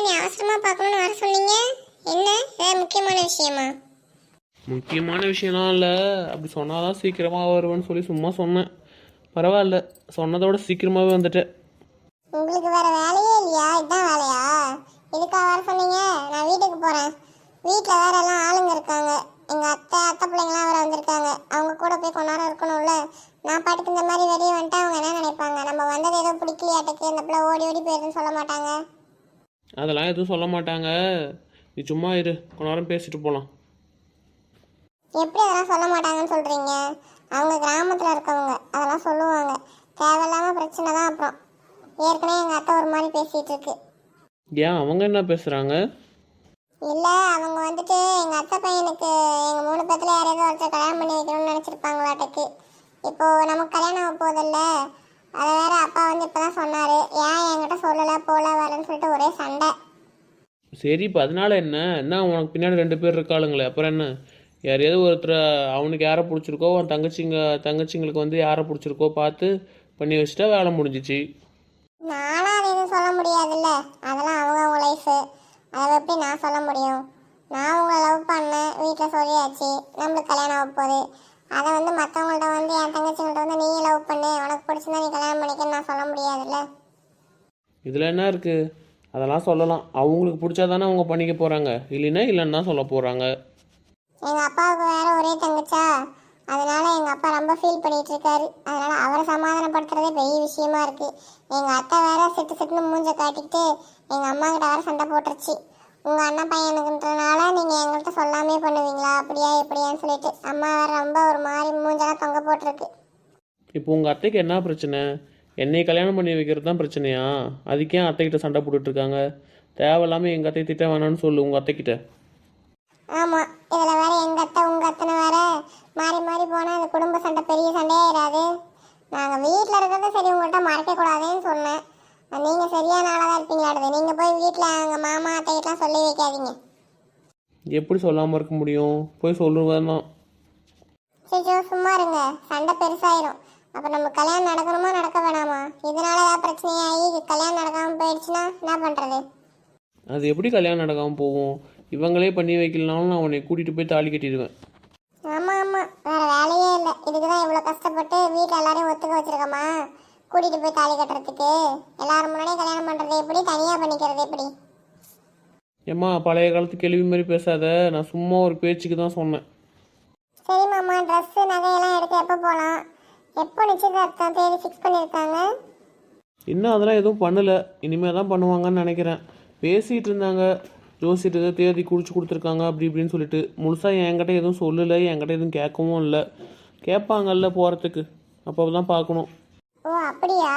நீ அவசரமா பார்க்கணும்னு வர சொன்னீங்க. என்ன ஏதாவது முக்கியமான விஷயமா? முக்கியமான விஷயம்லாம் இல்லை, அப்படி சொன்னாதான் சீக்கிரமாக வருவேன்னு சொல்லி சும்மா சொன்னேன். பரவாயில்ல, சொன்னதோட சீக்கிரமாகவே வந்துட்டேன். உங்களுக்கு வேற வேலையே இல்லையா? இதுதான் வேலையா? இதுக்காக வர சொன்னீங்க? நான் வீட்டுக்கு போறேன். வீட்டில் வேற எல்லாம் ஆளுங்க இருக்காங்க. எங்க அத்தை பிள்ளைங்களாம் வேற வந்திருக்காங்க. அவங்க கூட போய் கொஞ்ச நேரம் இருக்கணும்ல. நான் பாட்டுக்கு இந்த மாதிரி வெளியே வந்துட்டு அவங்க என்ன நினைப்பாங்க? நம்ம வந்தது ஏதோ பிடிக்கலையாட்டுக்கு இந்த பிள்ளை ஓடி ஓடி போயிருதுன்னு சொல்ல மாட்டாங்க? அதெல்லாம் எதுவும் சொல்ல மாட்டாங்க. நீ சும்மா இரு, கொஞ்ச நேரம் பேசிட்டு போகலாம். எப்படி அதெல்லாம் சொல்ல மாட்டாங்கன்னு சொல்றீங்க? அவங்க கிராமத்துல இருக்கவங்க, அதெல்லாம் சொல்லுவாங்க. தேவையில்லாம பிரச்சனை தான் அப்புறம். ஏற்கனவே எங்க அத்தை ஒரு மாதிரி பேசிட்டு இருக்கு. ஏன், அவங்க என்ன பேசுகிறாங்க? இல்ல, அவங்க வந்துட்டு எங்க அத்தை பையனுக்கு எங்க 3 பேத்துல யாரையாவது ஒருத்தர் கல்யாணம் பண்ணி வைக்கணும்னு நினைச்சிருப்பாங்களாட்டுக்கு. இப்போ நமக்கு கல்யாணம் ஆக போதில்ல, அதை வேற அப்பா வந்து இப்பதான் சொன்னாரு. ஏன் என்கிட்ட சொல்லல, போல வரேன்னு சொல்லிட்டு ஒரே சண்டை. சரி, இப்போ அதனால என்ன உனக்கு பின்னாடி 2 பேர் இருக்காளுங்களே, அப்புறம் என்ன? யாரையாவது ஒருத்தர், அவனுக்கு யாரை பிடிச்சிருக்கோ, அவன் தங்கச்சிங்களுக்கு வந்து யாரை பிடிச்சிருக்கோ பார்த்து பண்ணி வச்சுட்டா வேலை முடிஞ்சிச்சு. நானும் அதை எதுவும் சொல்ல முடியாதுல்ல. அதெல்லாம் அவங்க லைஃப். அதை எப்படி நான் சொல்ல முடியும்? நான் உங்களை லவ் பண்ணேன், வீட்டில் சொல்லியாச்சு. நம்மளுக்கு கல்யாணம் ஆக போகுது. அதை வந்து மற்றவங்கள்ட்ட வந்து என் தங்கச்சிங்கள்ட்ட வந்து நீ லவ் பண்ணு, உனக்கு பிடிச்சிருந்தா நீ கல்யாணம் பண்ணிக்கன்னு நான் சொல்ல முடியாதுல்ல. இதில் என்ன இருக்குது? அதெல்லாம் சொல்லலாம். அவங்களுக்கு பிடிச்சா தானே அவங்க பண்ணிக்க போகிறாங்க, இல்லைன்னு தான் சொல்ல போகிறாங்க. எங்கள் அப்பாவுக்கு வேற ஒரே தங்கச்சா, அதனால எங்கள் அப்பா ரொம்ப ஃபீல் பண்ணிட்டு இருக்காரு. அதனால அவரை சமாதானப்படுத்துறதே பெரிய விஷயமா இருக்கு. எங்கள் அத்தை வேற சிட்டுன்னு மூஞ்ச காட்டிக்கிட்டு எங்கள் அம்மா கிட்ட வேற சண்டை போட்டுருச்சு. உங்கள் அண்ணன் பையனுக்குன்றனால நீங்கள் எங்கள்கிட்ட சொல்லாமே பண்ணுவீங்களா, அப்படியா எப்படியான்னு சொல்லிட்டு அம்மா வேற ரொம்ப ஒரு மாதிரி மூஞ்செல்லாம் தொங்க போட்டிருக்கு. இப்போ உங்கள் அத்தைக்கு என்ன பிரச்சனை? என்னை கல்யாணம் பண்ணி வைக்கிறது தான் பிரச்சனையா? அதுக்கே அத்தைக்கிட்ட சண்டை போட்டுட்ருக்காங்க. தேவையில்லாமல் எங்கள் அத்தை திட்ட வேணான்னு சொல்லு உங்கள் அத்தைக்கிட்ட. ஆமாம், இதில் வேற எங்கள் அத்தை உங்கள் அத்தனை வேற மாறி மாறி போனால் அந்த குடும்ப சண்டை பெரிய சண்டையாயிடாது. நாங்கள் வீட்டில் இருக்கிறத சரி உங்கள்கிட்ட மறைக்கக்கூடாதுன்னு சொன்னேன். நீங்கள் சரியான ஆளாக தான் இருப்பீங்களாடுது. நீங்கள் போய் வீட்டில் எங்கள் மாமா அத்தைக்கிட்டலாம் சொல்லி வைக்காதீங்க. எப்படி சொல்லாமல் இருக்க முடியும்? போய் சொல்லுவேன் தான். சரி சும்மா இருங்க, சண்டை பெருசாயிரும். அப்போ நம்ம கல்யாணம் நடக்கணுமா நடக்க வேணாமா? இதனால ஏதாவது பிரச்சனையாகி கல்யாணம் நடக்காமல் போயிடுச்சுன்னா என்ன பண்ணுறது? அது எப்படி கல்யாணம் நடக்காமல் போகும்? இவங்களே பண்ணி வைக்கலனாலும் நான் உன்னை கூட்டிகிட்டு போய் தாலி கட்டிடுவேன். ஆமாம் ஆமாம், வேறு வேலையே இல்லை. இதுக்கு தான் இவ்வளோ கஷ்டப்பட்டு வீட்டில் எல்லாரையும் ஒத்துக்க வச்சுருக்கோமா, கூட்டிகிட்டு போய் தாலி கட்டுறதுக்கு. எல்லாரும் முன்னாடியே கல்யாணம் பண்ணுறது எப்படி, தனியாக பண்ணிக்கிறது எப்படி? ஏம்மா, பழைய காலத்து கேள்வி மாதிரி பேசாத. நான் சும்மா ஒரு பேச்சுக்கு தான் சொன்னேன். சரி மாமா, ட்ரெஸ்ஸு நகையெல்லாம் எடுத்து எப்போ போகலாம்? எப்போ நிச்சயதார்த்தம் தேதி ஃபிக்ஸ் பண்ணியிருக்காங்க? இன்னும் அதெல்லாம் எதுவும் பண்ணலை, இனிமேல் தான் பண்ணுவாங்கன்னு நினைக்கிறேன். பேசிகிட்டு இருந்தாங்க, ஜோசிட்டு ஏதோ தேதி குறித்து கொடுத்துருக்காங்க அப்படி இப்படின்னு சொல்லிட்டு. முழுசாக என்கிட்ட எதுவும் சொல்லலை, என்கிட்ட எதுவும் கேட்கவும் இல்லை. கேட்பாங்கல்ல போகிறதுக்கு, அப்போ தான் பார்க்கணும். ஓ அப்படியா?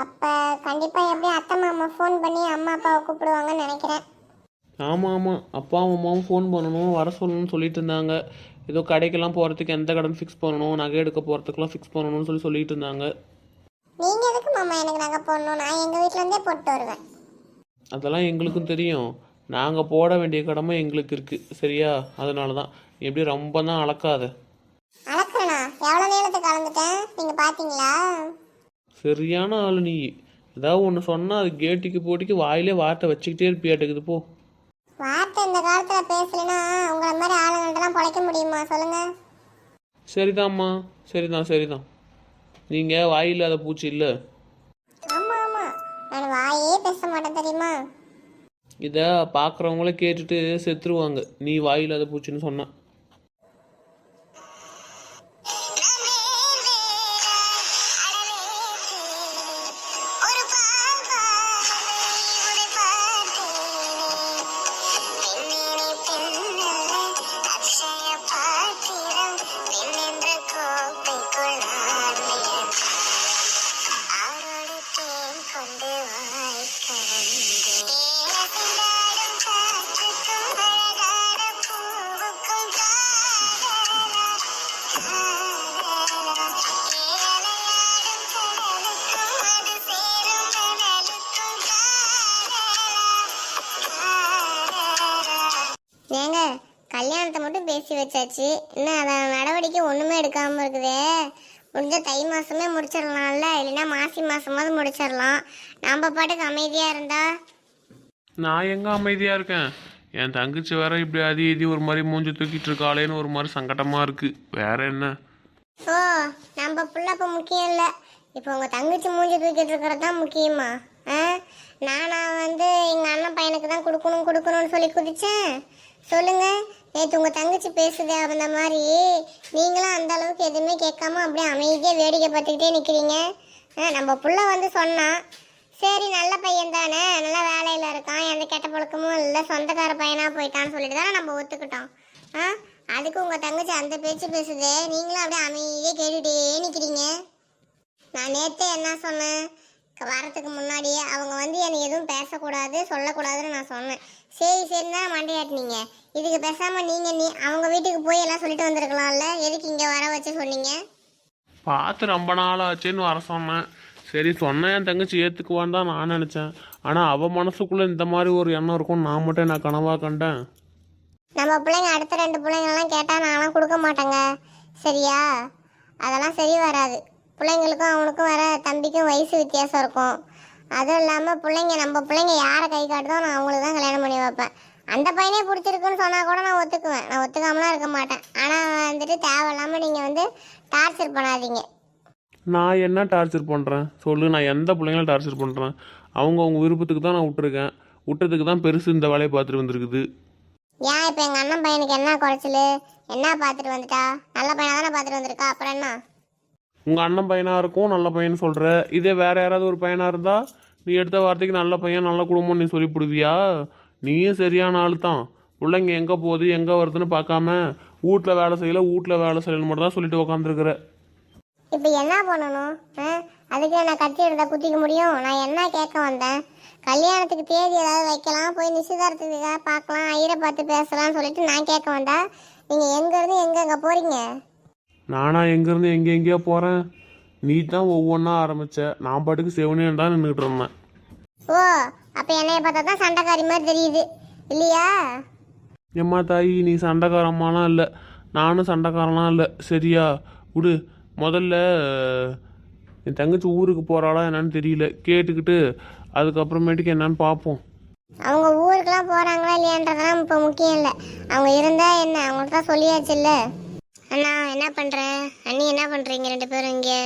அப்போ கண்டிப்பாக எப்படியும் அத்தை மாமா ஃபோன் பண்ணி அம்மா அப்பாவை கூப்பிடுவாங்கன்னு நினைக்கிறேன். ஆமாம், அப்பா அம்மாவும் ஃபோன் பண்ணணும், வர சொல்லணும்னு சொல்லிட்டு இருந்தாங்க. ஏதோ கடைக்கெல்லாம் போகிறதுக்கு எந்த கடன் ஃபிக்ஸ் பண்ணணும், நகை எடுக்க போகிறதுக்கெலாம் ஃபிக்ஸ் பண்ணணும்னு சொல்லிட்டு இருந்தாங்க. நீங்கள் எதுக்கு மாமா எனக்கு நகை போடணும்? நான் எங்கள் வீட்டிலேருந்தே போட்டு வருவேன். அதெல்லாம் எங்களுக்கும் தெரியும். நாங்கள் போட வேண்டிய கடமை எங்களுக்கு இருக்குது, சரியா? அதனால தான். எப்படி ரொம்ப தான் அளக்காத. அளக்குறேண்ணா, எவ்வளோ நேரத்துக்கு கலந்துட்டேன் நீங்கள் பார்த்தீங்களா? சரியான ஆள் நீ. ஏதாவது ஒன்று சொன்னால் அது கேட்டிக்கு போட்டிக்கு வாயிலே வார்த்தை வச்சுக்கிட்டே இருப்பியாட்டுக்குது. போ. வார்த்தை இந்த காலத்தில் பேசலைன்னா உங்களை மாதிரி ஆளுங்கள்ட்டலாம் பிழைக்க முடியுமா சொல்லுங்கள்? சரிதாம்மா, சரிதான். நீங்கள் வாயில்லாத பூச்சி இல்லை. ஆமாம் ஆமாம், நான் வாயே பேச மாட்டேன் தெரியுமா? இதை பார்க்குறவங்கள கேட்டுட்டு செத்துருவாங்க நீ வாயில்லாத பூச்சின்னு சொன்ன. ஏங்க, கல்யாணத்தை மட்டும் பேசி வச்சாச்சு, இன்னும் அதை நடவடிக்கை ஒன்றுமே எடுக்காமல் இருக்குதே. முடிஞ்ச தை மாதமே முடிச்சிடலாம்ல, இல்லைன்னா மாசி மாதமாவது முடிச்சிடலாம். நம்ம பாட்டுக்கு அமைதியாக இருந்தா. நான் எங்கே அமைதியாக இருக்கேன்? என் தங்கச்சி வேற இப்படி அது இது ஒரு மாதிரி மூஞ்சி தூக்கிட்டு இருக்காளேன்னு ஒரு மாதிரி சங்கடமாக இருக்குது. வேற என்ன? ஓ, நம்ம புள்ள இப்போ முக்கியம் இல்லை, இப்போ உங்கள் தங்கச்சி மூஞ்சி தூக்கிட்டு இருக்கிறது தான் முக்கியமா? ஆ, நானா வந்து எங்கள் அண்ணன் பையனுக்கு தான் கொடுக்கணும்னு சொல்லி குதிச்சேன்? சொல்லுங்க, நேற்று உங்கள் தங்கச்சி பேசுது அந்த மாதிரி, நீங்களும் அந்த அளவுக்கு எதுவுமே கேட்காம அப்படியே அமைதியாக வேடிக்கை பார்த்துக்கிட்டே நிற்கிறீங்க. நம்ம புள்ள வந்து சொன்னா, சரி நல்ல பையன் தானே, நல்ல வேலையில் இருக்கான், எந்த கெட்ட பழக்கமும் இல்லை, சொந்தக்கார பையனாக போயிட்டான்னு சொல்லிட்டு தானே நம்ம ஒத்துக்கிட்டோம். அதுக்கு உங்கள் தங்கச்சி அந்த பேச்சு பேசுதே, நீங்களும் அப்படியே அமைதியாக கேட்டுகிட்டே நிற்கிறீங்க. நான் நேற்றே என்ன சொன்னேன்? வரத்துக்கு முன்னாடியே அவங்க வந்து என்னை எதுவும் பேசக்கூடாது சொல்லக்கூடாதுன்னு நான் சொன்னேன். சரி தான் மண்டையாட்டினீங்க. இதுக்கு பேசாமல் நீங்கள் அவங்க வீட்டுக்கு போய் எல்லாம் சொல்லிட்டு வந்திருக்கலாம்ல, எதுக்கு இங்கே வர வச்சு சொன்னீங்க? பார்த்து ரொம்ப நாள் ஆச்சுன்னு வர சொன்னேன். சரி சொன்னேன், என் தங்கச்சி ஏற்றுக்குவான்னு தான் நான் நினச்சேன். ஆனால் அவள் மனசுக்குள்ளே இந்த மாதிரி ஒரு எண்ணம் இருக்கும் நான் மட்டும் நான் கனவாக கண்டேன். நம்ம பிள்ளைங்க அடுத்த 2 பிள்ளைங்கள்லாம் கேட்டால் நானும் கொடுக்க மாட்டேங்க, சரியா? அதெல்லாம் சரி வராது. பிள்ளைங்களுக்கும் அவனுக்கும் வர தம்பிக்கும் வயசு வித்தியாசம் இருக்கும். அதுவும் இல்லாமல் நம்ம பிள்ளைங்க யாரை கை காட்டுதோ நான் அவங்களுக்கு தான் கல்யாணம் பண்ணி வைப்பேன். அந்த பையனே பிடிச்சிருக்குன்னு சொன்னால் கூட நான் ஒத்துக்குவேன், நான் ஒத்துக்காமலாம் இருக்க மாட்டேன். ஆனால் வந்துட்டு தேவையில்லாமல் நீங்கள் வந்து டார்ச்சர் பண்ணாதீங்க. நான் என்ன டார்ச்சர் பண்ணுறேன் சொல்லு? நான் எந்த பிள்ளைங்களும் டார்ச்சர் பண்ணுறேன்? அவங்க விருப்பத்துக்கு தான் நான் விட்டுருக்கேன். விட்டதுக்கு தான் பெருசு இந்த வேலையை பார்த்துட்டு வந்துருக்குது. ஏன் இப்போ எங்கள் அண்ணன் பையனுக்கு என்ன குறைச்சல்? என்ன பார்த்துட்டு வந்துட்டா? நல்ல பையனாக தானே பார்த்துட்டு வந்திருக்கா, அப்புறம் என்ன? உங்கள் அண்ணன் பையனாக இருக்கும் நல்ல பையன் சொல்கிற. இதே வேறு யாராவது ஒரு பையனாக இருந்தால் நீ எடுத்த வார்த்தைக்கு நல்ல பையன் நல்ல குடும்பம் நீ சொல்லிவிடுவியா? நீயும் சரியான ஆள் தான். பிள்ளைங்க எங்கே போகுது எங்கே வருதுன்னு பார்க்காம வீட்டில் வேலை செய்யலைன்னு மட்டும் தான் சொல்லிட்டு உக்காந்துருக்குற. இப்போ என்ன பண்ணணும்? அதுக்கு நான் கத்தி எடுத்தால் குத்திக்க முடியும்? நான் என்ன கேட்க வந்தேன், கல்யாணத்துக்கு தேதி ஏதாவது வைக்கலாம், போய் நிச்சயதார்த்தத்துக்கு பார்க்கலாம், ஐயரை பார்த்து பேசலாம்னு சொல்லிட்டு நான் கேட்க வந்தா, நீங்கள் எங்கேருந்து எங்கே போகிறீங்க? நானா எங்கேருந்து எங்கேயோ போகிறேன்? நீ தான் ஒவ்வொன்றா ஆரம்பித்த. நான் பாட்டுக்கு செவனேன்னு தான் நின்றுட்டு இருந்தேன். ஓ, அப்போ என்னைய பார்த்தா தான் சண்டைக்காரி மாதிரி தெரியுது இல்லையா? எம்மா தாயி, நீ சண்டைக்காரம்மாலாம் இல்லை, நானும் சண்டைக்காரலாம் இல்லை, சரியா? விடு. முதல்ல என் தங்கச்சி ஊருக்கு போகிறாளா என்னன்னு தெரியல, கேட்டுக்கிட்டு அதுக்கப்புறமேட்டுக்கு என்னன்னு பார்ப்போம். அவங்க ஊருக்கெல்லாம் போகிறாங்களா இல்லையான்றதெல்லாம் இப்போ முக்கியம் இல்லை. அவங்க இருந்தால் என்ன, அவங்களுக்கு தான் சொல்லியாச்சு இல்லை? அண்ணா என்ன பண்ணுற? அண்ணி என்ன பண்ணுறீங்க 2 பேரும் இங்கே?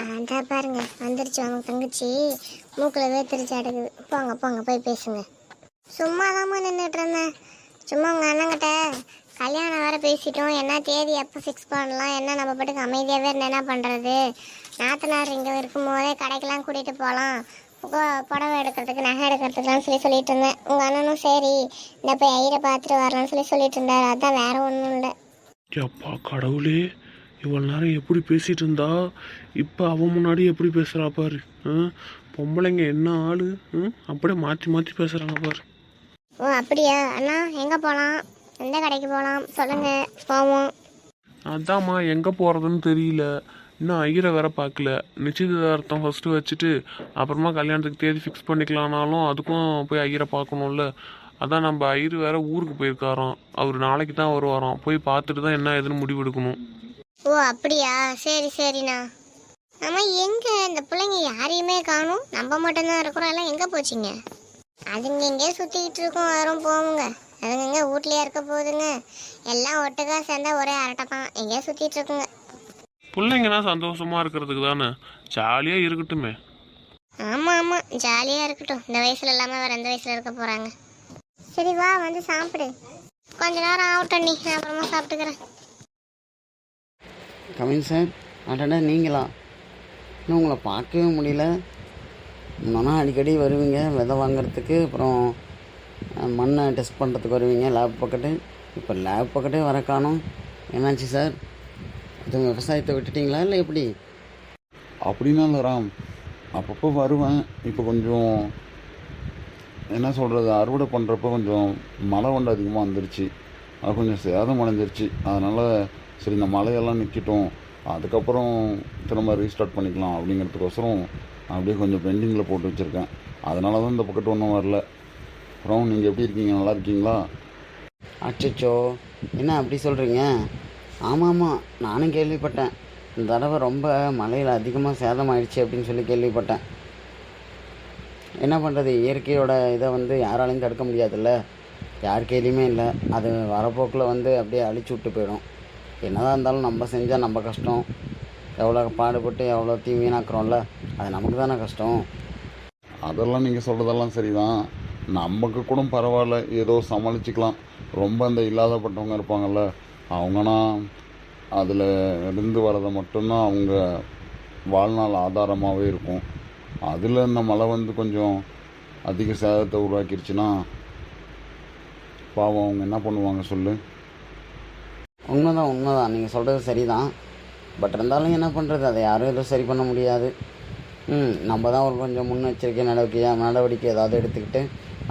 அதான் பாருங்க வந்துருச்சு அவங்க தங்கச்சி, மூக்கில் வேத்திருச்சு அடுக்குது. போங்க போய் பேசுங்க. சும்மா தாம்மா நின்றுட்டு இருந்தேன். சும்மா உங்கள் அண்ணங்கிட்ட கல்யாணம் வேறு பேசிட்டோம், என்ன தேதி எப்போ ஃபிக்ஸ் பண்ணலாம், என்ன நம்ம பாட்டுக்கு அமைதியாகவே இருந்து என்ன பண்ணுறது, நாத்தனார் இங்கே இருக்கும்போதே கடைக்கெல்லாம் கூட்டிகிட்டு போகலாம், புடவை எடுக்கிறதுக்கு நகை எடுக்கிறதுக்குலாம் சொல்லிட்டு இருந்தேன். உங்கள் அண்ணனும் சரி இந்த போய் ஐயரை பார்த்துட்டு வரலான்னு சொல்லிட்டு இருந்தார். அதான் வேற ஒன்றும் இல்லை. அப்பா கடவுளே, இவ்வளோ நேரம் எப்படி பேசிகிட்டு இருந்தா இப்போ அவன் முன்னாடி எப்படி பேசுகிறா பாரு. பொம்பளைங்க என்ன ஆள், அப்படியே மாற்றி பேசுகிறாங்க பாரு. ஓ அப்படியா அண்ணா? எங்கே போகலாம், எந்த கடைக்கு போகலாம் சொல்லுங்கள், போவோம். அதாம்மா எங்கே போகிறதுன்னு தெரியல. இன்னும் ஐயரை வேற பார்க்கல. நிச்சயதார்த்தம் ஃபஸ்ட்டு வச்சுட்டு அப்புறமா கல்யாணத்துக்கு தேதி ஃபிக்ஸ் பண்ணிக்கலான்னாலும் அதுக்கும் போய் ஐயரை பார்க்கணும்ல. அதான் நம்ம ஐயர் வேற ஊருக்கு போயிருக்காராம், அவர் நாளைக்கு தான் வருவாராம். போய் பார்த்துட்டு தான் என்ன ஏதுன்னு முடிவு எடுக்கணும். ஓ அப்படியா, சரிண்ணா. ஆமாம் எங்கே இந்த பிள்ளைங்க யாரையுமே காணும், நம்ம மட்டும்தான் இருக்கிறோம், எல்லாம் எங்கே போச்சுங்க? அதுங்க எங்கேயோ சுற்றிக்கிட்டு இருக்கோம், வரும் போவோங்க. அதுங்க எங்கே வீட்லேயே இருக்க போகுதுங்க, எல்லாம் ஒட்டுக்கா சேர்ந்தா ஒரே அரட்டை தான், எங்கேயோ சுற்றிட்டு இருக்குங்க. பிள்ளைங்கன்னா சந்தோஷமாக இருக்கிறதுக்கு தானே, ஜாலியாக இருக்கட்டுமே. ஆமாம் ஜாலியாக இருக்கட்டும். இந்த வயசில் இல்லாமல் வேறு எந்த வயசில் இருக்க போகிறாங்க. சரி வா வந்து சாப்பிடு. கொஞ்ச நேரம் ஆகட்டும், நீ நான் அப்புறமா சாப்பிட்டுக்கிறேன். Coming sir. அடடா நீங்களா? இன்னும் உங்களை பார்க்கவே முடியல. இன்னொன்னா அடிக்கடி வருவீங்க விதை வாங்கிறதுக்கு, அப்புறம் மண்ணை டெஸ்ட் பண்ணுறதுக்கு வருவீங்க லேப் பக்கெட்டு. இப்போ லேப் பக்கெட்டே வர காணோம். என்னாச்சு சார்? இது விவசாயத்தை விட்டுட்டிங்களா இல்லை எப்படி? அப்படின்னா இல்லை ராம், அப்பப்போ வருவேன். இப்போ கொஞ்சம் என்ன சொல்கிறது, அறுவடை பண்ணுறப்போ கொஞ்சம் மழை வண்டு அதிகமாக வந்துருச்சு, அது கொஞ்சம் சேதம் அடைஞ்சிருச்சு. அதனால் சரி இந்த மழையெல்லாம் நிற்கட்டும், அதுக்கப்புறம் திரும்ப ரீஸ்டார்ட் பண்ணிக்கலாம் அப்படிங்கிறதுக்கோசரம் அப்படியே கொஞ்சம் பெண்டிங்கில் போட்டு வச்சுருக்கேன். அதனால தான் இந்த பக்கத்து ஒன்றும் வரல. அப்புறம் நீங்கள் எப்படி இருக்கீங்க, நல்லா இருக்கீங்களா? அச்சோ, என்ன அப்படி சொல்கிறீங்க? ஆமாம் நானும் கேள்விப்பட்டேன். இந்த தடவை ரொம்ப மழையில் அதிகமாக சேதம் ஆயிடுச்சு அப்படின்னு சொல்லி கேள்விப்பட்டேன். என்ன பண்ணுறது, இயற்கையோட இதை வந்து யாராலையும் தடுக்க முடியாதுல்ல, யார் கையிலையுமே இல்லை. அது வரப்போக்கில் வந்து அப்படியே அழிச்சு விட்டு போயிடும். என்னதான் இருந்தாலும் நம்ம செஞ்சால் நம்ம கஷ்டம், எவ்வளோ பாடுபட்டு எவ்வளோ வீணாக்குறோம்ல, அது நமக்கு தானே கஷ்டம். அதெல்லாம் நீங்கள் சொல்கிறதெல்லாம் சரிதான். நமக்கு கூட பரவாயில்ல, ஏதோ சமாளிச்சுக்கலாம். ரொம்ப அந்த இல்லாதப்பட்டவங்க இருப்பாங்கள்ல, அவங்கன்னா அதில் இருந்து வரதை மட்டும்தான் அவங்க வாழ்நாள் ஆதாரமாகவே இருக்கும். அதில் இந்த மழை வந்து கொஞ்சம் அதிக சேதத்தை உருவாக்கிருச்சுன்னா பாவம் அவங்க என்ன பண்ணுவாங்க சொல்லு. உண்மைதான் நீங்கள் சொல்கிறது சரிதான். பட் இருந்தாலும் என்ன பண்ணுறது, அதை யாரும் எதுவும் சரி பண்ண முடியாது. நம்ம தான் ஒரு கொஞ்சம் முன்னெச்சரிக்கை நடவடிக்கை ஏதாவது எடுத்துக்கிட்டு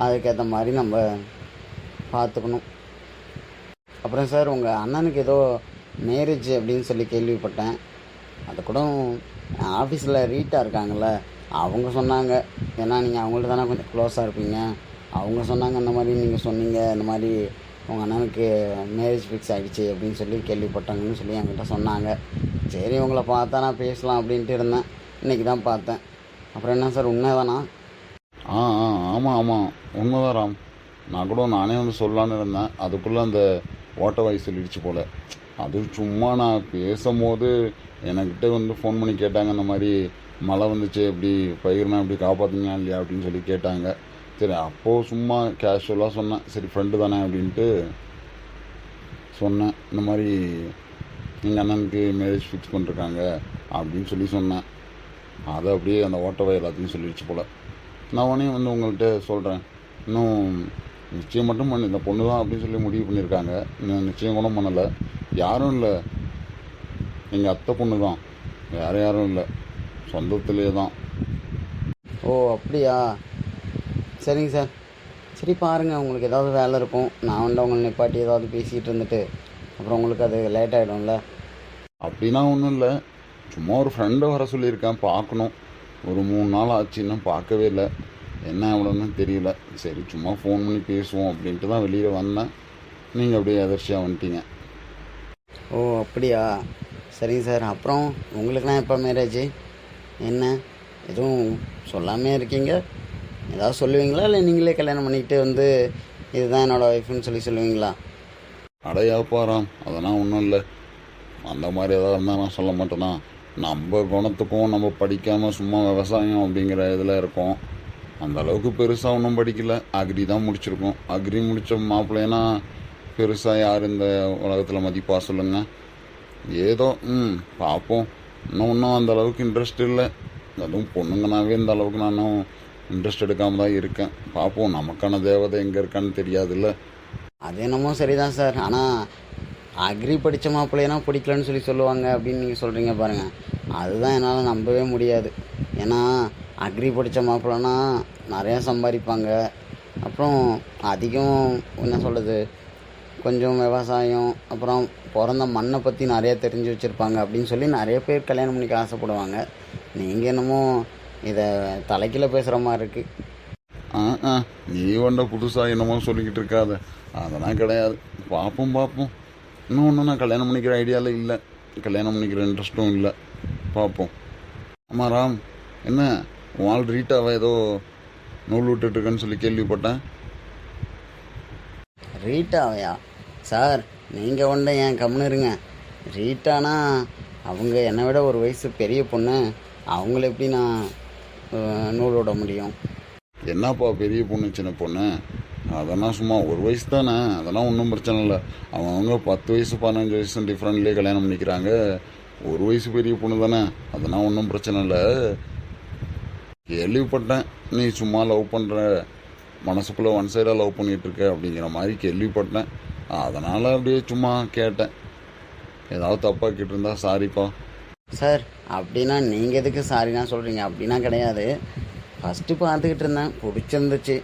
அதுக்கேற்ற மாதிரி நம்ம பார்த்துக்கணும். அப்புறம் சார், உங்கள் அண்ணனுக்கு ஏதோ மேரேஜ் அப்படின்னு சொல்லி கேள்விப்பட்டேன். அது கூட ஆஃபீஸில் ரீட்டா இருக்காங்கள்ல, அவங்க சொன்னாங்க. ஏன்னா நீங்கள் அவங்கள்ட்ட தானே கொஞ்சம் க்ளோஸாக இருப்பீங்க. அவங்க சொன்னாங்க இந்த மாதிரி நீங்கள் சொன்னீங்க, இந்த மாதிரி உங்கள் அண்ணனுக்கு மேரேஜ் ஃபிக்ஸ் ஆகிடுச்சு அப்படின்னு சொல்லி கேள்விப்பட்டாங்கன்னு சொல்லி என்கிட்ட சொன்னாங்க. சரி, உங்களை பார்த்தா நான் பேசலாம் அப்படின்ட்டு இருந்தேன். இன்றைக்கி தான் பார்த்தேன். அப்புறம் என்ன சார், உண்மைதானா? ஆமாம் உண்மைதான் ராம். நானே வந்து சொல்லலான்னு இருந்தேன். அதுக்குள்ளே அந்த ஓட்ட வாய் சொல்லிடுச்சு போல். அது சும்மா நான் பேசும்போது என்கிட்ட வந்து ஃபோன் பண்ணி கேட்டாங்க, இந்த மாதிரி மழை வந்துச்சு, எப்படி பயிர்னா எப்படி காப்பாற்றுங்க இல்லையா அப்படின்னு சொல்லி கேட்டாங்க. சரி, அப்போது சும்மா கேஷுவலாக சொன்னேன், சரி ஃப்ரெண்டு தானே அப்படின்ட்டு சொன்னேன். இந்த மாதிரி எங்கள் அண்ணனுக்கு மேரேஜ் ஃபிக்ஸ் பண்ணிருக்காங்க அப்படின்னு சொல்லி சொன்னேன். அதை அப்படியே அந்த ஓட்டவை எல்லாத்தையும் சொல்லிடுச்சு போல். நான் உடனே வந்து உங்கள்கிட்ட சொல்கிறேன், இன்னும் நிச்சயம் மட்டும் பண்ணி இந்த பொண்ணு தான் அப்படின்னு சொல்லி முடிவு பண்ணியிருக்காங்க. இன்னும் நிச்சயம் கூட பண்ணலை. யாரும் இல்லை, எங்கள் அத்தை பொண்ணு தான், வேறு யாரும் இல்லை, சொந்தத்திலே தான். ஓ அப்படியா, சரிங்க சார். சரி பாருங்கள், உங்களுக்கு ஏதாவது வேலை இருக்கும், நான் வந்து உங்களை நிப்பாட்டி ஏதாவது பேசிகிட்டு இருந்துட்டு அப்புறம் உங்களுக்கு அது லேட் ஆகிடும்ல. அப்படின்னா ஒன்றும் இல்லை, சும்மா ஒரு ஃப்ரெண்டை வர சொல்லியிருக்கேன், பார்க்கணும். ஒரு 3 நாள் ஆச்சு, இன்னும் பார்க்கவே இல்லை, என்ன எவ்வளோன்னு தெரியல. சரி, சும்மா ஃபோன் பண்ணி பேசுவோம் அப்படின்ட்டு தான் வெளியில் வந்தேன். நீங்கள் அப்படியே எதர்ச்சியாக வந்துட்டீங்க. ஓ அப்படியா, சரிங்க சார். அப்புறம் உங்களுக்குலாம் எப்போ மேரேஜ்? என்ன எதுவும் சொல்லாமே இருக்கீங்க? ஏதாவது சொல்லுவீங்களா, இல்லை நீங்களே கல்யாணம் பண்ணிக்கிட்டு வந்து இதுதான் என்னோடய ஒய்ஃப்னு சொல்லி சொல்லுவீங்களா? அடையாப்பாராம், அதெல்லாம் ஒன்றும் இல்லை. அந்த மாதிரி ஏதாவது இருந்தால் நான் சொல்ல மாட்டேன்னா. நம்ம குணத்துக்கும் நம்ம படிக்காமல் சும்மா விவசாயம் அப்படிங்கிற இதில் இருக்கோம். அந்த அளவுக்கு பெருசாக ஒன்றும் படிக்கல, அக்ரி தான் முடிச்சிருக்கோம். அக்ரி முடித்த மாப்பிள்ளைனா பெருசாக யார் இந்த உலகத்தில் மதிப்பாக சொல்லுங்கள். ஏதோ பார்ப்போம். இன்னும் அந்த அளவுக்கு இன்ட்ரெஸ்ட் இல்லை. அதுவும் பொண்ணுங்கனாவே இந்த அளவுக்கு நானும் இன்ட்ரெஸ்ட் எடுக்காமல் தான் இருக்கேன். பார்ப்போம், நமக்கான தேவதை எங்கே இருக்கான்னு தெரியாதுல்ல. அது என்னமோ சரிதான் சார். ஆனால் அக்ரி படித்த மாப்பிள்ளைனா பிடிக்கலன்னு சொல்லி சொல்லுவாங்க அப்படின்னு நீங்கள் சொல்கிறீங்க பாருங்கள், அதுதான் என்னால் நம்பவே முடியாது. ஏன்னா அக்ரி படித்த மாப்பிள்ளைனா நிறையா சம்பாதிப்பாங்க, அப்புறம் அதிகம் என்ன சொல்கிறது, கொஞ்சம் விவசாயம், அப்புறம் பிறந்த மண்ணை பற்றி நிறையா தெரிஞ்சு வச்சுருப்பாங்க அப்படின்னு சொல்லி நிறைய பேர் கல்யாணம் பண்ணிக்க ஆசைப்படுவாங்க. நீங்கள் என்னமோ இதை தலைக்கீழ பேசுகிற மாதிரி இருக்குது. நீ ஒன்றை புதுசாக என்னமோ சொல்லிக்கிட்டு இருக்காத, அதெல்லாம் கிடையாது. பார்ப்போம். இன்னும் நான் கல்யாணம் பண்ணிக்கிற ஐடியாவில் இல்லை, கல்யாணம் பண்ணிக்கிற இன்ட்ரெஸ்ட்டும் இல்லை. பார்ப்போம். ஆமாம் ராம், என்ன உன் ரீட்டாவை ஏதோ நூல் விட்டுட்டுருக்குன்னு சொல்லி கேள்விப்பட்டேன். ரீட்டாவையா சார்? நீங்கள் ஒன்று ஏன் கம்முன்னு இருங்க. ரீட்டானா அவங்க என்னை விட ஒரு வயசு பெரிய பொண்ணு, அவங்கள எப்படி நான் நூல் விட முடியும்? என்னப்பா பெரிய பொண்ணு சின்ன பொண்ணு, அதெல்லாம் சும்மா ஒரு வயசு தானே, அதெல்லாம் ஒன்றும் பிரச்சனை இல்லை. அவங்க 10 வயசு 15 வயசு டிஃப்ரெண்ட்லேயே கல்யாணம் பண்ணிக்கிறாங்க. ஒரு வயசு பெரிய பொண்ணு தானே, அதெல்லாம் ஒன்றும் பிரச்சனை இல்லை. கேள்விப்பட்டேன் நீ சும்மா லவ் பண்ணுற, மனசுக்குள்ளே ஒன் சைடாக லவ் பண்ணிகிட்ருக்க அப்படிங்கிற மாதிரி கேள்விப்பட்டேன். அதனால் அப்படியே சும்மா கேட்டேன். ஏதாவது தப்பாக கேட்டிருந்தா சாரிப்பா. சார் அப்படின்னா நீங்கள் எதுக்கு சாரினா சொல்கிறீங்க? அப்படின்னா கிடையாது. ஃபஸ்ட்டு பார்த்துக்கிட்டு இருந்தேன், பிடிச்சிருந்துச்சு.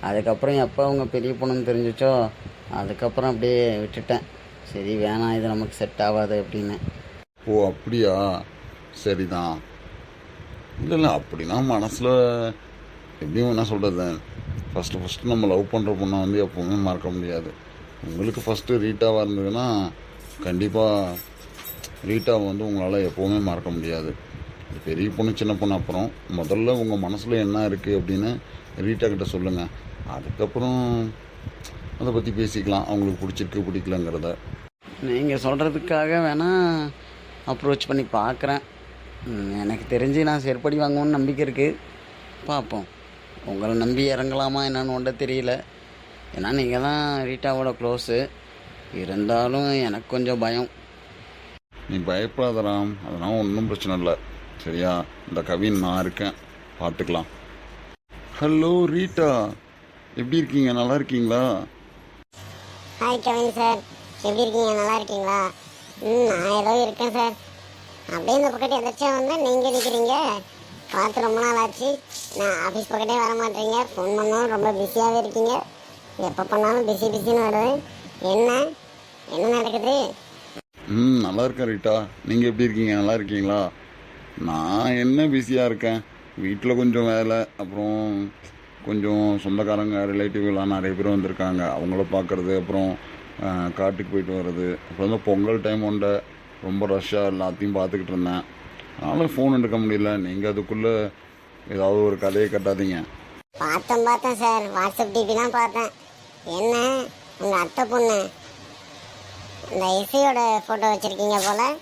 அதுக்கப்புறம் எப்போ அவங்க பெரிய பொண்ணுன்னு தெரிஞ்சிச்சோ அதுக்கப்புறம் அப்படியே விட்டுட்டேன். சரி வேணாம், இது நமக்கு செட் ஆகாது அப்படின்னு. ஓ அப்படியா, சரிதான். இல்லை அப்படின்னா மனசில் எப்படியும் என்ன சொல்கிறது, ஃபஸ்ட்டு நம்ம லவ் பண்ணுற பொண்ணை வந்து எப்போவுமே மறக்க முடியாது. உங்களுக்கு ஃபஸ்ட்டு ரீட்டாவாக இருந்ததுன்னா கண்டிப்பாக ரீட்டாவை வந்து உங்களால் எப்போவுமே மறக்க முடியாது. பெரிய பொண்ணு சின்ன பொண்ணு அப்புறம் முதல்ல உங்கள் மனசில் என்ன இருக்குது அப்படின்னு ரீட்டா கிட்ட சொல்லுங்கள். அதுக்கப்புறம் அதை பற்றி பேசிக்கலாம், அவங்களுக்கு பிடிச்சிருக்கு பிடிக்கலங்கிறத. நீங்கள் சொல்கிறதுக்காக வேணால் அப்ரோச் பண்ணி பார்க்குறேன். எனக்கு தெரிஞ்சு நான் செருப்படி வாங்குவோன்னு நம்பிக்கை இருக்குது. பார்ப்போம். உங்களை நம்பி இறங்கலாமா என்னன்னு ஒன்றை தெரியல. ஏன்னா நீங்கள் தான் ரீட்டாவோட க்ளோஸு. இருந்தாலும் எனக்கு கொஞ்சம் பயம். நீ பயப்படாத ராம், அதெல்லாம் ஒன்றும் பிரச்சனை இல்லை. சரியா? இந்த கவின் நான் இருக்கேன், பார்த்துக்கலாம். ஹலோ ரீட்டா, எப்படி இருக்கீங்க? நல்லா இருக்கீங்களா? ஹாய் கவின் சார், எப்படி இருக்கீங்க? நல்லா இருக்கீங்களா? நான் ஏதோ இருக்கேன் சார். அப்படியே இந்த பக்கத்து எதாச்சும் வந்து நீங்கள் இருக்கிறீங்க. பார்த்து ரொம்ப நாள் ஆச்சு. நான் ஆஃபீஸ் பக்கத்தே வர மாட்டேறீங்க. ஃபோன் பண்ணாலும் ரொம்ப பிஸியாகவே இருக்கீங்க. எப்போ பண்ணாலும் பிஸின்னு வருது. என்ன நடக்குது? நல்லா இருக்கேன் ரீட்டா. நீங்கள் எப்படி இருக்கீங்க? நல்லா இருக்கீங்களா? நான் என்ன பிஸியாக இருக்கேன், வீட்டில் கொஞ்சம் வேலை, அப்புறம் கொஞ்சம் சொந்தக்காரங்க ரிலேட்டிவ்லாம் நிறைய பேர் வந்திருக்காங்க, அவங்கள பார்க்குறது, அப்புறம் காட்டுக்கு போயிட்டு வர்றது, அப்புறம் வந்து பொங்கல் டைம் ஒன்றை ரொம்ப ரஷ்ஷாக எல்லாத்தையும் பார்த்துக்கிட்டு இருந்தேன். அதனால் ஃபோன் எடுக்க முடியல. நீங்கள் அதுக்குள்ளே ஏதாவது ஒரு கதையை கட்டாதீங்க. பார்த்தேன் சார், வாட்ஸ்அப் டிபிலாம் பார்த்தேன். என்ன உங்கள் அத்தை பொண்ணு இந்த இசையோட ஃபோட்டோ வச்சுருக்கீங்க போல்.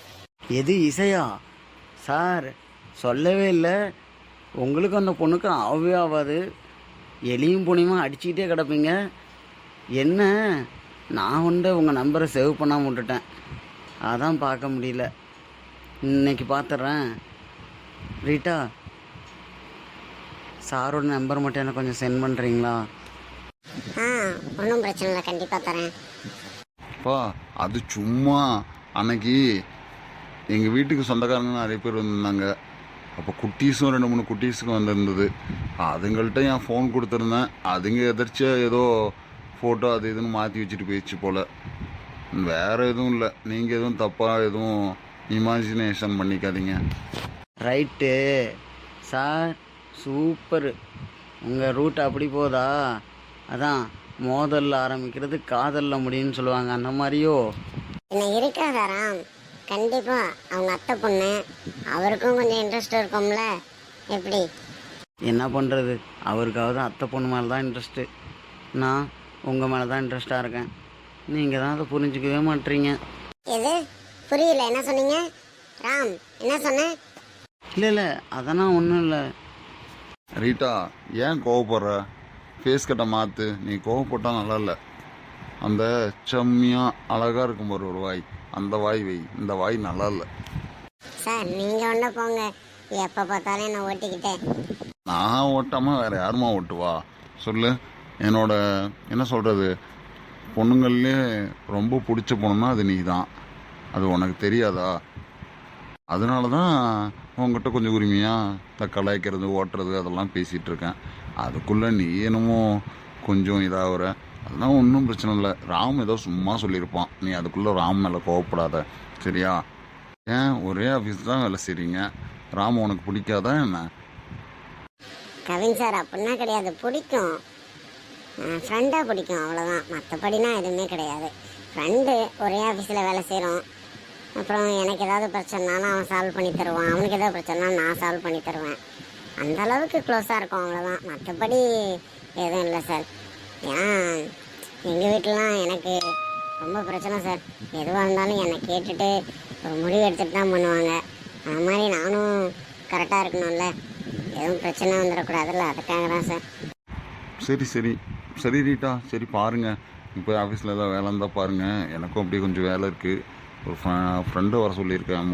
எது இசையா? சார் சொல்லவே இல்லை. உங்களுக்கு அந்த பொண்ணுக்கு ஆகவே ஆகாது. எலியும் புனியுமா அடிச்சுக்கிட்டே கிடப்பீங்க. என்ன, நான் உங்கள் நம்பரை சேவ் பண்ணாமல் விட்டுட்டேன், அதான் பார்க்க முடியல. இன்னைக்கு பார்த்துட்றேன். ரீட்டா, சாரோட நம்பர் மட்டும் எனக்கு கொஞ்சம் சென்ட் பண்ணுறீங்களா? ஒன்றும் பிரச்சனை இல்லை, கண்டிப்பாக தரேன். அப்பா அது சும்மா அன்னைக்கு எங்கள் வீட்டுக்கு சொந்தக்காரங்க நிறைய பேர் வந்திருந்தாங்க. அப்போ குட்டீஸும் 2-3 குட்டீஸுக்கும் வந்திருந்தது. அதுங்கள்ட்ட என் ஃபோன் கொடுத்துருந்தேன். அதுங்க எதிர்ச்சியாக ஏதோ ஃபோட்டோ அது இதுன்னு மாற்றி வச்சுட்டு போயிடுச்சு போல். வேறு எதுவும் இல்லை. நீங்கள் எதுவும் தப்பாக எதுவும் இமேஜினேஷன் பண்ணிக்காதீங்க. Right sir, super. உங்கள் ரூட் அப்படி போதா? அதான் மோதலில் ஆரம்பிக்கிறது காதலில் முடியும்னு சொல்லுவாங்க, அந்த மாதிரியோ? இன்னும் இருக்காதா ராம்? கண்டிப்பாக அவங்க அத்தை பொண்ணு, அவருக்கும் கொஞ்சம் இன்ட்ரெஸ்ட் இருக்கும்ல. எப்படி? என்ன பண்ணுறது, அவருக்காவது அத்தை பொண்ணு மேலே தான் இன்ட்ரெஸ்ட்டு. நான் உங்கள் மேலே தான் இன்ட்ரெஸ்டாக இருக்கேன். நீங்கள் தான் அதை புரிஞ்சிக்கவே மாட்டீங்க. எது புரியல? என்ன சொன்னீங்க ராம்? என்ன சொன்னேன்? இல்லை அதெல்லாம் ஒன்றும் இல்லை. ரீட்டா, ஏன் கோவப்படுற? ஃபேஸ் கட்டை மாற்று. நீ கோவப்பட்டால் நல்லா இல்லை. அந்த செம்மியாக அழகாக இருக்கும் ஒரு வாய், அந்த வாய் வை. இந்த வாய் நல்லா இல்லை. சார் நீங்கள் ஒன்றும் போங்க, எப்போ பார்த்தாலும் என்ன ஓட்டிக்கிட்டேன். நான் ஓட்டாமல் வேறு யாருமா ஓட்டுவா சொல்லு? என்னோட என்ன சொல்கிறது, பொண்ணுங்கள்லே ரொம்ப பிடிச்ச பொண்ணுன்னா அது நீ தான். அது உனக்கு தெரியாதா? அதனால தான் உங்ககிட்ட கொஞ்சம் உரிமையாக கலாய்க்கிறது ஓட்டுறது அதெல்லாம் பேசிகிட்டு இருக்கேன். அதுக்குள்ளே நீ என்னமோ கொஞ்சம் இதாகிற. அதெல்லாம் ஒன்றும் பிரச்சனை இல்லை. ராம் ஏதோ சும்மா சொல்லியிருப்பான். நீ அதுக்குள்ளே ராம் மேலே கோவப்படாத, சரியா? ஏன் ஒரே ஆஃபீஸ் தான் வேலை செய்கிறீங்க, ராம் உனக்கு பிடிக்காதா என்ன? கவின் சார் அப்படின்னா கிடையாது, பிடிக்கும். ஃப்ரெண்டாக பிடிக்கும், அவ்வளோதான். மற்றபடினா எதுவுமே கிடையாது. ஃப்ரெண்டு, ஒரே ஆஃபீஸில் வேலை செய்கிறோம். அப்புறம் எனக்கு ஏதாவது பிரச்சனைனாலும் அவன் சால்வ் பண்ணி தருவான், அவனுக்கு ஏதாவது பிரச்சனைனா நான் சால்வ் பண்ணி தருவேன். அந்த அளவுக்கு க்ளோஸாக இருக்கும், அவ்வளோதான். மற்றபடி எதுவும் இல்லை சார். ஏன்னா எங்கள் வீட்டிலலாம் எனக்கு ரொம்ப பிரச்சனை சார். எதுவாக இருந்தாலும் என்னை கேட்டுட்டு ஒரு முடிவு எடுத்துகிட்டு தான் பண்ணுவாங்க. அது மாதிரி நானும் கரெக்டாக இருக்கணும்ல, எதுவும் பிரச்சனை வந்துடக்கூடாதுல்ல, அதுக்காக தான் சார். சரி ரீட்டா, சரி பாருங்கள். இப்போ ஆஃபீஸில் ஏதாவது வேலை இருந்தால் பாருங்கள். எனக்கும் அப்படியே கொஞ்சம் வேலை இருக்குது. ஒரு ஃப்ரெண்டை வர சொல்லியிருக்கேன்.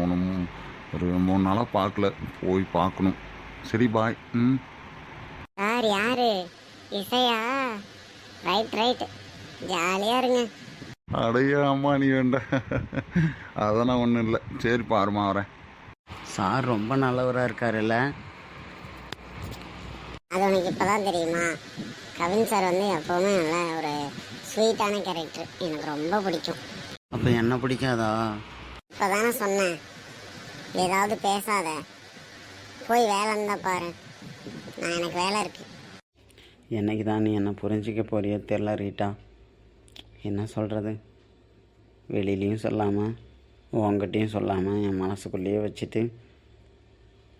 ஒரு 3 நாளாக பார்க்கல, போய் பார்க்கணும். சரி பாய். சார் யாரு? இசையா? ரைட், ஜாலியாக இருங்க. அடையா அம்மா, நீ வேண்ட அதெல்லாம் ஒன்றும் இல்லை. சரி பாருமா, வரேன். சார் ரொம்ப நல்லவராக இருக்காருல்ல? அது உனக்கு இப்போ தான் தெரியுமா? கவின் சார் வந்து எப்போவுமே நல்ல ஒரு ஸ்வீட்டான கேரக்டர், எனக்கு ரொம்ப பிடிக்கும். அப்போ என்ன பிடிக்காதா? இப்போ தானே சொன்னேன், ஏதாவது பேசாத, போய் வேலை இருந்தால் பாரு. எனக்கு வேலை இருக்குது. என்னைக்கு தான் நீ என்ன புரிஞ்சிக்க போறியோ தெரில ரீட்டா. என்ன சொல்கிறது, வெளியிலையும் சொல்லாமல் உங்ககிட்டையும் சொல்லாமல் என் மனசுக்குள்ளேயே வச்சுட்டு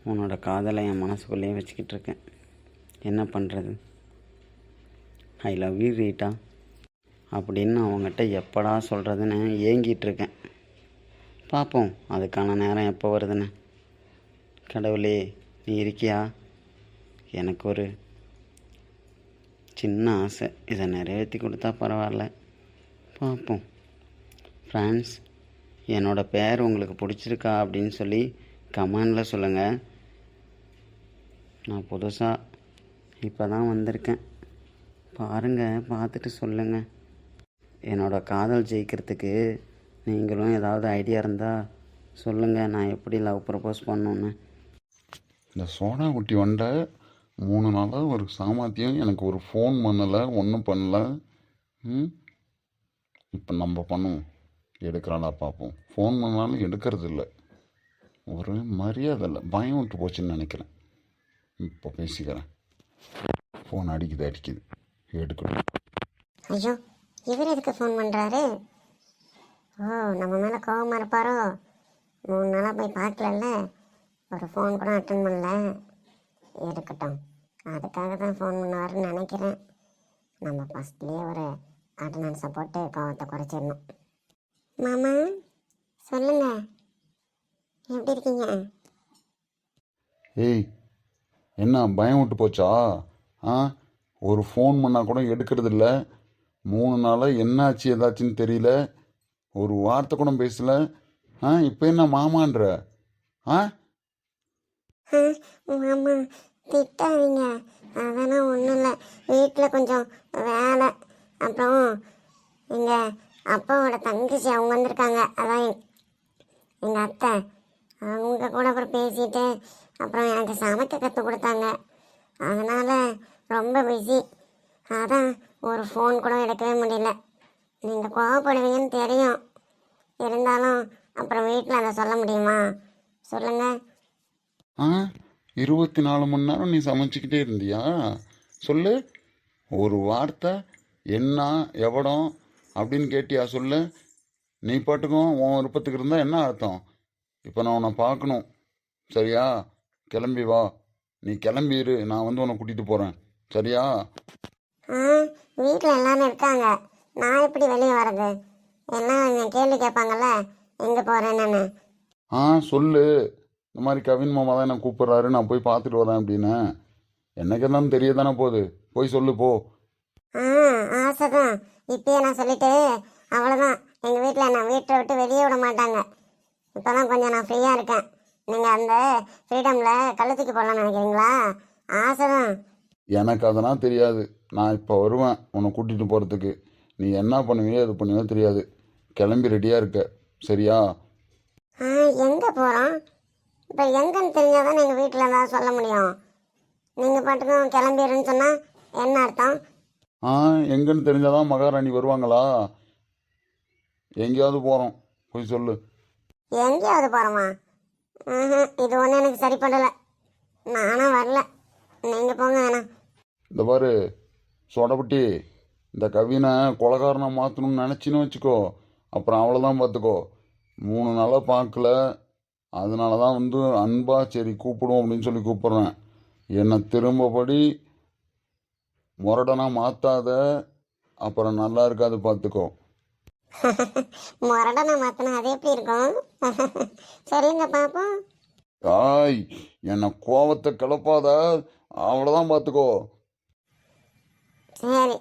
உன்னோட காதலை என் மனசுக்குள்ளேயே வச்சுக்கிட்டு இருக்கேன். என்ன பண்ணுறது? ஐ லவ் யூ ரீட்டா அப்படின்னு அவங்ககிட்ட எப்படா சொல்கிறதுன்னு ஏங்கிட்டு இருக்கேன். பார்ப்போம் அதுக்கான நேரம் எப்போ வருதுன்னு. கடவுளே, நீ இருக்கியா? எனக்கு ஒரு சின்ன ஆசை, இதை நிறைவேற்றி கொடுத்தா பரவாயில்ல. பார்ப்போம். ஃப்ரெண்ட்ஸ், என்னோடய பேர் உங்களுக்கு பிடிச்சிருக்கா அப்படின்னு சொல்லி கமெண்டில் சொல்லுங்கள். நான் புதுசாக இப்போ தான் வந்திருக்கேன். பாருங்கள், பார்த்துட்டு சொல்லுங்கள். என்னோடய காதல் ஜெயிக்கிறதுக்கு நீங்களும் ஏதாவது ஐடியா இருந்தால் சொல்லுங்கள். நான் எப்படி லவ் ப்ரப்போஸ் பண்ணணுன்னு. இந்த சோனா குட்டி வண்ட 3 நாளாக ஒரு சாமர்த்தியம், எனக்கு ஒரு ஃபோன் பண்ணலை, ஒன்றும் பண்ணல. இப்போ நம்ம பண்ணுவோம். எடுக்கிறாளா பார்ப்போம். ஃபோன் பண்ணாலும் எடுக்கிறது இல்லை. ஒரு மரியாதை இல்லை, பயம் விட்டு போச்சுன்னு நினைக்கிறேன். இப்போ பேசிக்கிறேன். ஃபோன் அடிக்குது எடுக்கணும். ஐயோ, இவர் எதுக்கு ஃபோன் பண்ணுறாரு? ஓ, நம்ம மேலே கோவமாக இருப்பாரோ? 3 நாளாக போய் பார்க்கலல்ல, ஒரு ஃபோன் கூட அட்டன் பண்ணல. இருக்கட்டும், அதுக்காக தான் ஃபோன் பண்ணுவாருன்னு நினைக்கிறேன். நம்ம ஃபஸ்ட்லேயே ஒரு அட்டண்டன்ஸை போட்டு கோவத்தை குறைச்சிடணும். மாமா, சொல்லுங்க, எப்படி இருக்கீங்க? ஏய், என்ன பயம் விட்டு போச்சா? ஒரு ஃபோன் பண்ணால் கூட எடுக்கிறது இல்லை. 3 நாளாக என்னாச்சு ஏதாச்சுன்னு தெரியல. ஒரு வார்த்தை கூட பேசல. இப்போ என்ன மாமான்ற? மாமா, திட்டாதீங்க. அதெல்லாம் ஒன்றும் இல்லை. வீட்டில் கொஞ்சம் வேலை. அப்புறம் எங்கள் அப்பாவோட தங்கச்சி அவங்க வந்திருக்காங்க. அதான் எங்கள் அத்தை. அவங்க கூட அப்புறம் பேசிட்டு அப்புறம் எனக்கு சமைக்க கற்றுக் கொடுத்தாங்க. அதனால் ரொம்ப பிஸி. அதான் ஒரு ஃபோன் கூட எடுக்கவே முடியல. நீங்கள் கோவப்படுவீங்கன்னு தெரியும். இருந்தாலும் அப்புறம் வீட்டில் அதை சொல்ல முடியுமா? சொல்லுங்கள். 24 மணி நேரம் நீ சமைச்சிக்கிட்டே இருந்தியா? சொல்லு. ஒரு வார்த்தை என்ன எவடம் அப்படின்னு கேட்டியா? சொல்லு. நீ பாட்டுக்கும் உன் விருப்பத்துக்கு இருந்தால் என்ன அர்த்தம்? இப்போ நான் உன்னை பார்க்கணும், சரியா? கிளம்பி வா. நீ கிளம்பிடு, நான் வந்து உன்னை கூட்டிகிட்டு போகிறேன், சரியா? வீட்டில் எல்லாரும் இருக்காங்க. நான் எப்படி வெளியே வர்றது? என்ன கேள்வி கேட்பாங்கல்ல, எங்கே போகிறேன்னு. சொல்லு. இந்த மாதிரி கவின் மாமா தான் என்னை கூப்பிட்றாரு, நான் போய் பார்த்துட்டு வரேன் அப்படின்னு. எனக்கு எல்லாம் தெரிய தானே போகுது. போய் சொல்லு போ. ஆசை தான். இப்பயே நான் சொல்லிட்டு அவ்வளோதான். எங்கள் வீட்டில் நான் வீட்டை விட்டு வெளியே விட மாட்டாங்க. இப்போ தான் கொஞ்சம் நான் ஃப்ரீயாக இருக்கேன். நீங்கள் அந்த ஃப்ரீடமில் கழுத்துக்கு போடலான்னு நினைக்கிறீங்களா? ஆசை தான். எனக்கு அதெல்லாம் தெரியாது. நான் இப்போ வருவேன் உன்னை கூட்டிகிட்டு போகிறதுக்கு. நீ என்ன பண்ணுவியோ எது பண்ணுவியோ தெரியாது. கிளம்பி ரெடியாக இருக்க, சரியா? எங்கே போகிறோம்? இப்போ எங்கன்னு தெரிஞ்சால் தான் எங்கள் வீட்டில் ஏதாவது சொல்ல முடியும். நீங்கள் பாட்டுக்கும் கிளம்பிடுன்னு சொன்னால் என்ன அர்த்தம்? எங்கன்னு தெரிஞ்சாதான் மகாராணி வருவாங்களா? எங்கேயாவது போகிறோம், போய் சொல்லு. எங்கேயாவது போகிறோமா? இது ஒன்றும் எனக்கு சரிப்படலை. நானும் வரல. நீங்கள் போங்க வேணாம். இந்த பாரு சொடப்பட்டி, இந்த கவினை கொலகாரனை மாற்றணும்னு நினச்சின்னு வச்சுக்கோ, அப்புறம் அவ்வளோதான் பார்த்துக்கோ. 3 நாளாக பார்க்கல, அதனால தான் வந்து அன்பா சரி கூப்பிடுவோம் அப்படின்னு சொல்லி கூப்பிட்றேன். என்னை திரும்பபடி முரடனா மாற்றாத, அப்புறம் நல்லா இருக்காது பார்த்துக்கோ. முரடனை மாற்றினா அது எப்படி இருக்கும்? சரிங்க பார்ப்போம். என்னை கோவத்தை கிளப்பாத, அவ்வளோதான் பார்த்துக்கோ. சரி,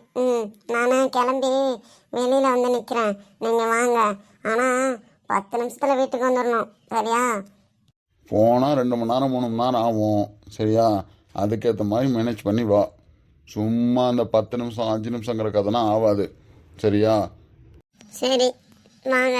நானும் கிளம்பி வெளியில் வந்து நிற்கிறேன். நீங்கள் வாங்க. ஆனால் 10 நிமிஷத்தில் வீட்டுக்கு வந்துடணும், சரியா? போனால் 2 மணி நேரம் 3 மணி நேரம் ஆகும், சரியா? அதுக்கேற்ற மாதிரி மேனேஜ் பண்ணி வா. சும்மா அந்த 10 நிமிஷம் 5 நிமிஷங்கிற கதைனா ஆகாது, சரியா? சரி, வாங்க.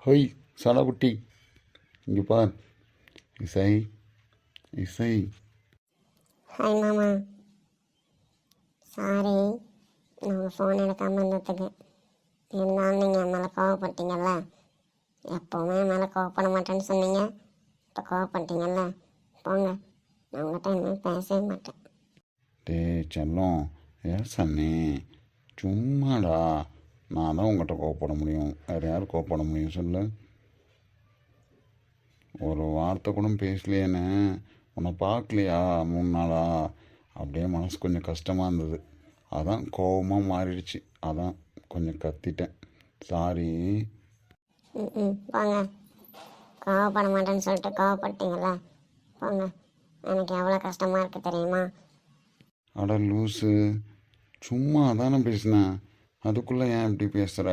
ஹொய் சடகுட்டி இங்கே பார். இசை இசை. ஹாய் மாமா. சாரி நான் ஃபோன் எடுக்காமல் இருந்ததுக்கு. இருந்தாலும் நீங்கள் என் மேலே கோவப்பட்டீங்கல்ல. எப்போவுமே என் மேலே கோவப்பட மாட்டேன்னு சொன்னீங்க. இப்போ கோவப்பட்டீங்கல்ல, போங்க. நான் உங்கள்கிட்ட இனிமேல் பேசவே மாட்டேன். டே செல்லம், ஏன் சன்னே சும்மாடா. நான் தான் உங்கள்கிட்ட கோவப்பட முடியும், வேறு யார் கோவப்பட முடியும் சொல்லு? ஒரு வார்த்தை கூட பேசலையேன்னு உன்னை பார்க்கலையா 3 நாளா? அப்படியே மனசு கொஞ்சம் கஷ்டமாக இருந்தது, அதான் கோவமாக மாறிடுச்சு, அதான் கொஞ்சம் கத்திட்டேன். சாரி. போங்க. கோவப்பட மாட்டேன்னு சொல்லிட்டு கோவப்பட்டீங்களா? போங்க. எனக்கு எவ்வளோ கஷ்டமாக இருக்குது தெரியுமா? அட லூஸு, சும்மா தானே பேசினேன், அதுக்குள்ளே ஏன் இப்படி பேசுகிற?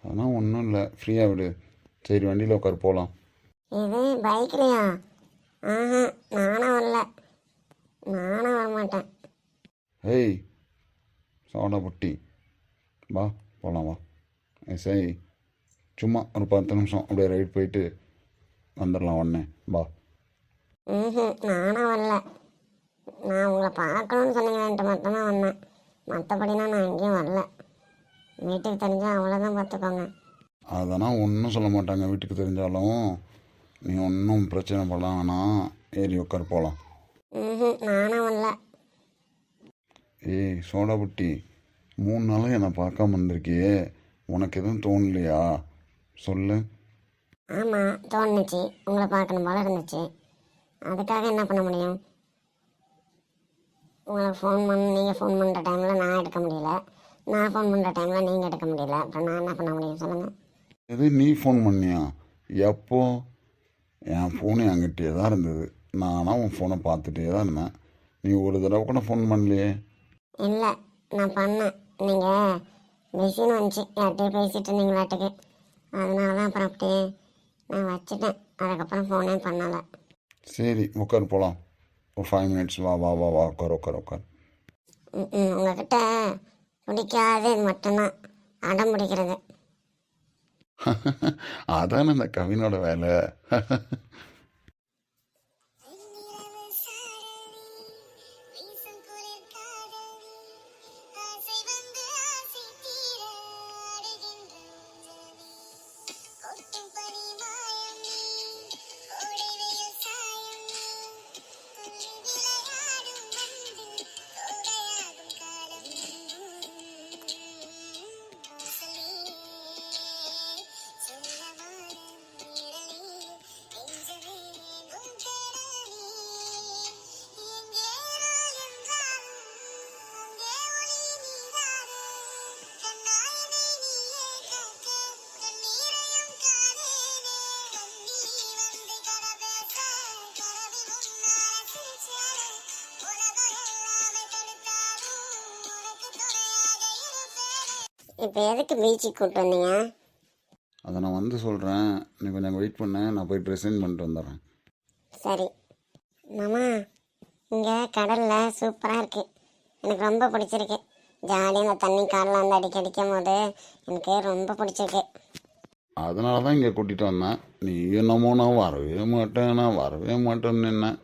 அதெல்லாம் ஒன்றும் இல்லை, ஃப்ரீயாக விடு. சரி வண்டியில் உட்காரு போகலாம். இது பைக்லையா? ஆஹா, நானும் வரல. நானும் வரமாட்டேன். ஏய் சோடா புட்டி, வா போகலாம் வா. சரி சும்மா ஒரு 10 நிமிஷம் அப்படியே ரைட் போயிட்டு வந்துடலாம் உடனே, வா. நானும் வரல. நான் உங்களை பார்க்கணுன்னு சொன்னீங்கன்ட்டு மட்டும்தான் வந்தேன். மற்றபடினா நான் எங்கேயும் வரல. வீட்டுக்கு தெரிஞ்சால் அவ்வளோதான், பார்த்துக்கோங்க. அதெல்லாம் ஒன்றும் சொல்ல மாட்டாங்க வீட்டுக்கு தெரிஞ்சாலும். நீ ஒன்றும் பிரச்சனை பண்ணலாம் வேணாம், ஏறி உட்கார் போகலாம். நானும் வரல. ஏய் சோடா புட்டி, 3 நாளும் என்னை பார்க்காம இருந்திருக்கியே, உனக்கு எதுவும் தோணலையா சொல்லு? ஆமாம், தோணுச்சு. உங்களை பார்க்கணும் போல இருந்துச்சு. அதுக்காக என்ன பண்ண முடியும்? உங்களுக்கு நீங்கள் ஃபோன் பண்ணுற டைமில் நான் எடுக்க முடியல. நான் ஃபோன் பண்ணுற டைமில் நீங்கள் எடுக்க முடியல. அப்புறம் நான் என்ன பண்ண முடியும் சொல்லுங்கள்? எது நீ ஃபோன் பண்ணியா? எப்போ? என் ஃபோனு என்கிட்டயே தான் இருந்தது, நானாக உன் ஃபோனை பார்த்துட்டே தான் இருந்தேன். நீ ஒரு தடவை கூட ஃபோன் பண்ணலையே. இல்லை, நான் பண்ணேன். நீங்கள் பிஸின்னு வந்துச்சு, யார்கிட்டயும் பேசிகிட்டு இருந்தீங்களாட்டுக்கு. அதனால தான் அப்புறம் அப்படியே நான் வச்சுட்டேன். அதுக்கப்புறம் ஃபோனே பண்ணலை. சரி உட்கார் போகலாம். ஒரு 5 மினிட்ஸ், வா வா வா வா உட்கார் உட்கார் உட்கார். உங்ககிட்ட பிடிக்காது இது மட்டும்தான், அடம் பிடிக்கிறது. அதானே இந்த கவினோட வேலை. இப்போ எதுக்கு பீச்சுக்கு கூப்பிட்டு வந்தீங்க? அதை நான் வந்து சொல்கிறேன், நீ கொஞ்சம் வெயிட் பண்ண, நான் போய் ட்ரெஸ்ஸிங் பண்ணிட்டு வந்துடுறேன். சரி மாமா. இங்கே கடலில் சூப்பராக இருக்குது, எனக்கு ரொம்ப பிடிச்சிருக்கு. ஜாலியாக இந்த தண்ணி காலில் வந்து அடிக்கும் போது எனக்கு ரொம்ப பிடிச்சிருக்கு. அதனால தான் இங்கே கூட்டிகிட்டு வந்தேன். நீ என்னமோ நான் வரவே மாட்டேன்னு என்ன.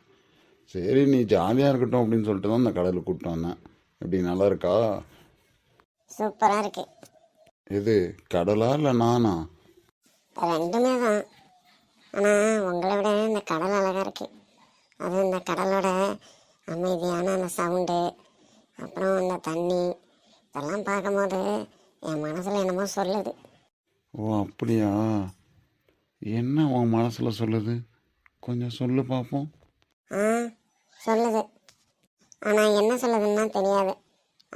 சரி நீ ஜாலியாக இருக்கட்டும் அப்படின்னு சொல்லிட்டு தான் இந்த கடலுக்கு கூப்பிட்டு வந்தேன். எப்படி நல்லா இருக்கா? சூப்பராக இருக்குது. எது கடலா இல்லை நானா? ரெண்டுமே தான். ஆனால் உங்களை விட இந்த கடல் அழகாக இருக்குது. அதுவும் இந்த கடலோட அமைதியான அந்த சவுண்டு, அப்புறம் அந்த தண்ணி, இதெல்லாம் பார்க்கும்போது என் மனசில் என்னமோ சொல்லுது. ஓ அப்படியா? என்ன உன் மனசில் சொல்லுது? கொஞ்சம் சொல்லு பார்ப்போம். சொல்லுது. ஆனால் என்ன சொல்லுதுன்னா தெரியாது.